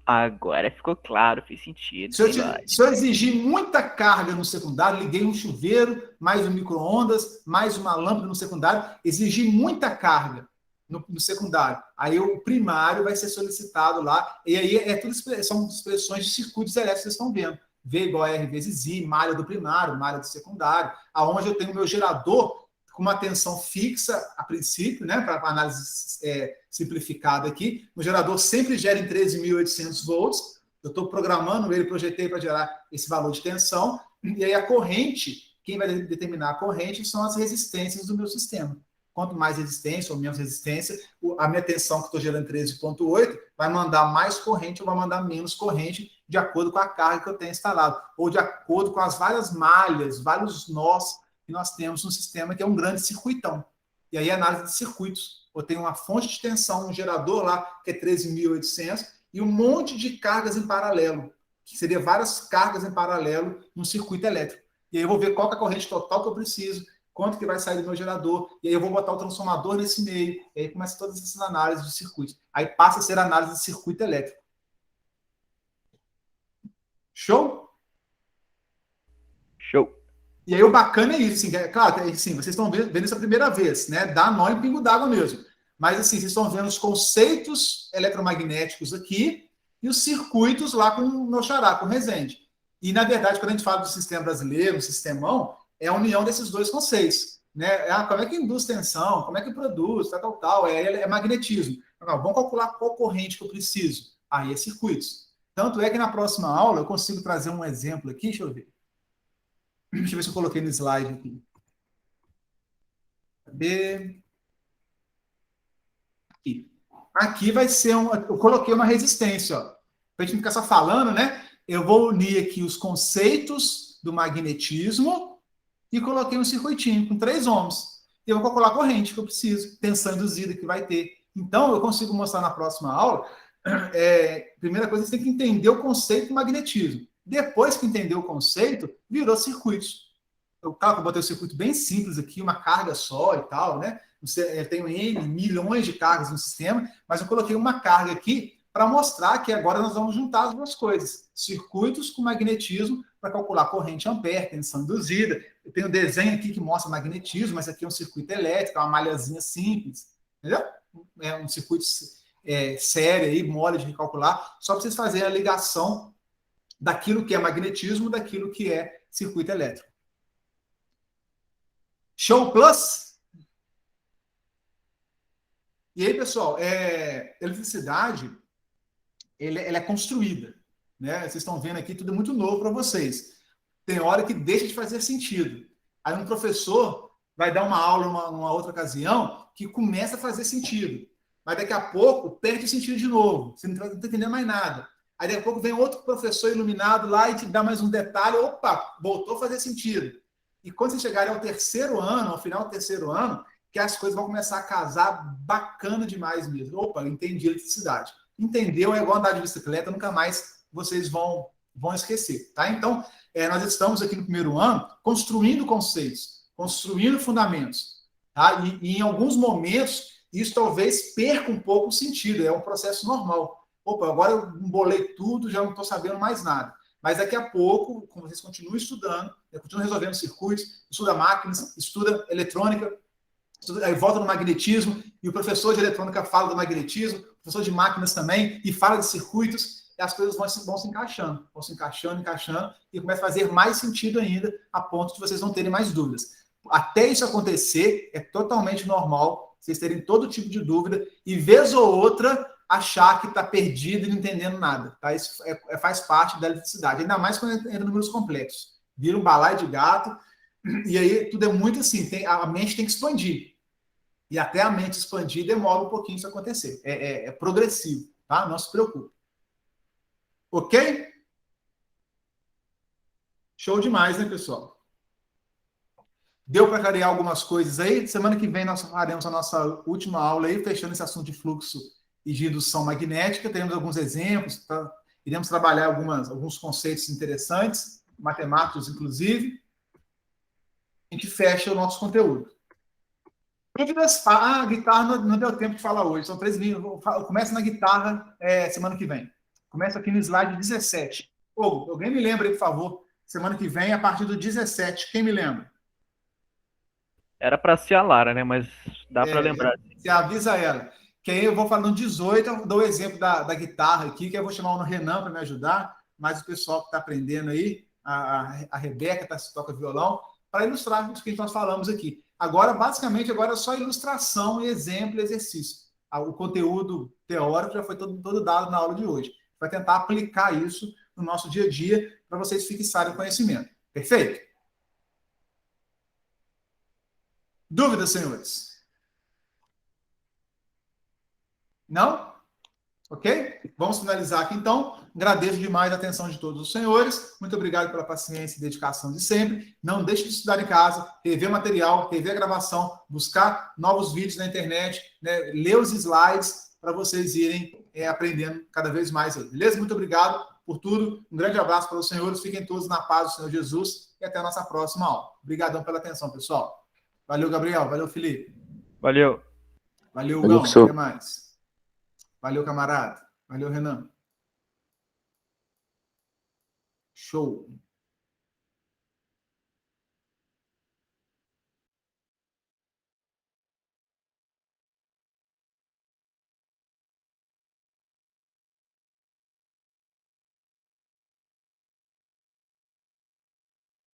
Agora ficou claro, fez sentido. Se eu exigir muita carga no secundário, liguei um chuveiro, mais um micro-ondas, mais uma lâmpada no secundário, exigir muita carga no secundário. Aí o primário vai ser solicitado lá, e aí são expressões de circuitos elétricos que vocês estão vendo. V igual a R vezes I, malha do primário, malha do secundário, aonde eu tenho o meu gerador com uma tensão fixa a princípio, né, para análise simplificada aqui. O gerador sempre gera em 13.800 volts. Eu estou programando ele, projetei para gerar esse valor de tensão. E aí a corrente, quem vai determinar a corrente são as resistências do meu sistema. Quanto mais resistência ou menos resistência, a minha tensão que estou gerando 13.8 vai mandar mais corrente ou vai mandar menos corrente de acordo com a carga que eu tenho instalado, ou de acordo com as várias malhas, vários nós que nós temos no sistema, que é um grande circuitão. E aí análise de circuitos. Eu tenho uma fonte de tensão, um gerador lá, que é 13.800, e um monte de cargas em paralelo, que seria várias cargas em paralelo no circuito elétrico. E aí eu vou ver qual que é a corrente total que eu preciso, quanto que vai sair do meu gerador, e aí eu vou botar o transformador nesse meio, e aí começa todas essas análises de circuito. Aí passa a ser análise de circuito elétrico. Show? Show. E aí o bacana é isso, assim, claro, assim, vocês estão vendo isso a primeira vez, né? Dá nó em pingo d'água mesmo. Mas assim, vocês estão vendo os conceitos eletromagnéticos aqui e os circuitos lá com o meu xará, com o Rezende. E, na verdade, quando a gente fala do sistema brasileiro, o sistemão, é a união desses dois conceitos. Né? Como é que induz tensão, como é que produz, tal. É magnetismo. Vamos calcular qual corrente que eu preciso. Aí é circuitos. Tanto é que na próxima aula eu consigo trazer um exemplo aqui, deixa eu ver. Deixa eu ver se eu coloquei no slide aqui. Cadê? Aqui vai ser eu coloquei uma resistência, ó. Para a gente não ficar só falando, né? Eu vou unir aqui os conceitos do magnetismo e coloquei um circuitinho com 3 ohms. E eu vou calcular a corrente que eu preciso, tensão induzida que vai ter. Então, eu consigo mostrar na próxima aula. Primeira coisa, você tem que entender o conceito do magnetismo. Depois que entender o conceito, virou circuitos. Eu botei o circuito bem simples aqui, uma carga só e tal, né? Eu tenho milhões de cargas no sistema, mas eu coloquei uma carga aqui para mostrar que agora nós vamos juntar as duas coisas. Circuitos com magnetismo para calcular corrente ampere, tensão induzida. Eu tenho um desenho aqui que mostra magnetismo, mas aqui é um circuito elétrico, uma malhazinha simples. Entendeu? É um circuito sério aí, mole de calcular, só para vocês fazerem a ligação daquilo que é magnetismo, daquilo que é circuito elétrico. Show plus? E aí, pessoal, eletricidade, ela é construída. Né? Vocês estão vendo aqui, tudo é muito novo para vocês. Tem hora que deixa de fazer sentido. Aí um professor vai dar uma aula numa outra ocasião que começa a fazer sentido. Mas daqui a pouco perde o sentido de novo. Você não está entendendo mais nada. Aí daqui a pouco vem outro professor iluminado lá e te dá mais um detalhe. Opa, voltou a fazer sentido. E quando vocês chegarem ao terceiro ano, ao final do terceiro ano, que as coisas vão começar a casar bacana demais mesmo. Opa, entendi a eletricidade. Entendeu? É igual andar de bicicleta, nunca mais vocês vão esquecer. Tá? Então, nós estamos aqui no primeiro ano construindo conceitos, construindo fundamentos. Tá? E em alguns momentos, isso talvez perca um pouco o sentido. É um processo normal. Opa, agora eu embolei tudo, já não estou sabendo mais nada. Mas daqui a pouco, como vocês continuam estudando, continuam resolvendo circuitos, estuda máquinas, estuda eletrônica, aí volta no magnetismo, e o professor de eletrônica fala do magnetismo, o professor de máquinas também, e fala de circuitos, e as coisas vão se encaixando, e começa a fazer mais sentido ainda, a ponto de vocês não terem mais dúvidas. Até isso acontecer, é totalmente normal vocês terem todo tipo de dúvida, e vez ou outra, achar que está perdido e não entendendo nada. Tá? Isso faz parte da eletricidade, ainda mais quando entra em números complexos. Vira um balaio de gato, e aí tudo é muito assim, a mente tem que expandir. E até a mente expandir demora um pouquinho isso acontecer. É progressivo, tá? Não se preocupe. Ok? Show demais, né, pessoal? Deu para clarear algumas coisas aí? Semana que vem nós faremos a nossa última aula aí, fechando esse assunto de fluxo e de indução magnética. Teremos alguns exemplos, tá? Iremos trabalhar alguns conceitos interessantes, matemáticos, inclusive. A gente fecha o nosso conteúdo. Dúvidas? A guitarra não deu tempo de falar hoje, são 3 minutos. Começa na guitarra semana que vem. Começa aqui no slide 17. Alguém me lembra aí, por favor, semana que vem, a partir do 17. Quem me lembra? Era para ser a Lara, né? Mas dá para lembrar. Você avisa ela. Que aí eu vou falando 18, eu dou o exemplo da guitarra aqui, que eu vou chamar o Renan para me ajudar, mas o pessoal que está aprendendo aí, a Rebeca toca violão, para ilustrar o que nós falamos aqui. Agora, basicamente, agora é só ilustração, exemplo e exercício. O conteúdo teórico já foi todo dado na aula de hoje. Vai tentar aplicar isso no nosso dia a dia para vocês fixarem o conhecimento. Perfeito? Dúvidas, senhores? Não? Ok? Vamos finalizar aqui, então. Agradeço demais a atenção de todos os senhores. Muito obrigado pela paciência e dedicação de sempre. Não deixe de estudar em casa, rever material, rever a gravação, buscar novos vídeos na internet, né? Ler os slides para vocês irem aprendendo cada vez mais aí. Beleza? Muito obrigado por tudo. Um grande abraço para os senhores. Fiquem todos na paz do Senhor Jesus e até a nossa próxima aula. Obrigadão pela atenção, pessoal. Valeu, Gabriel. Valeu, Felipe. Valeu. Valeu, Valeu, Gão. professor. Até mais. Valeu, camarada. Valeu, Renan. Show.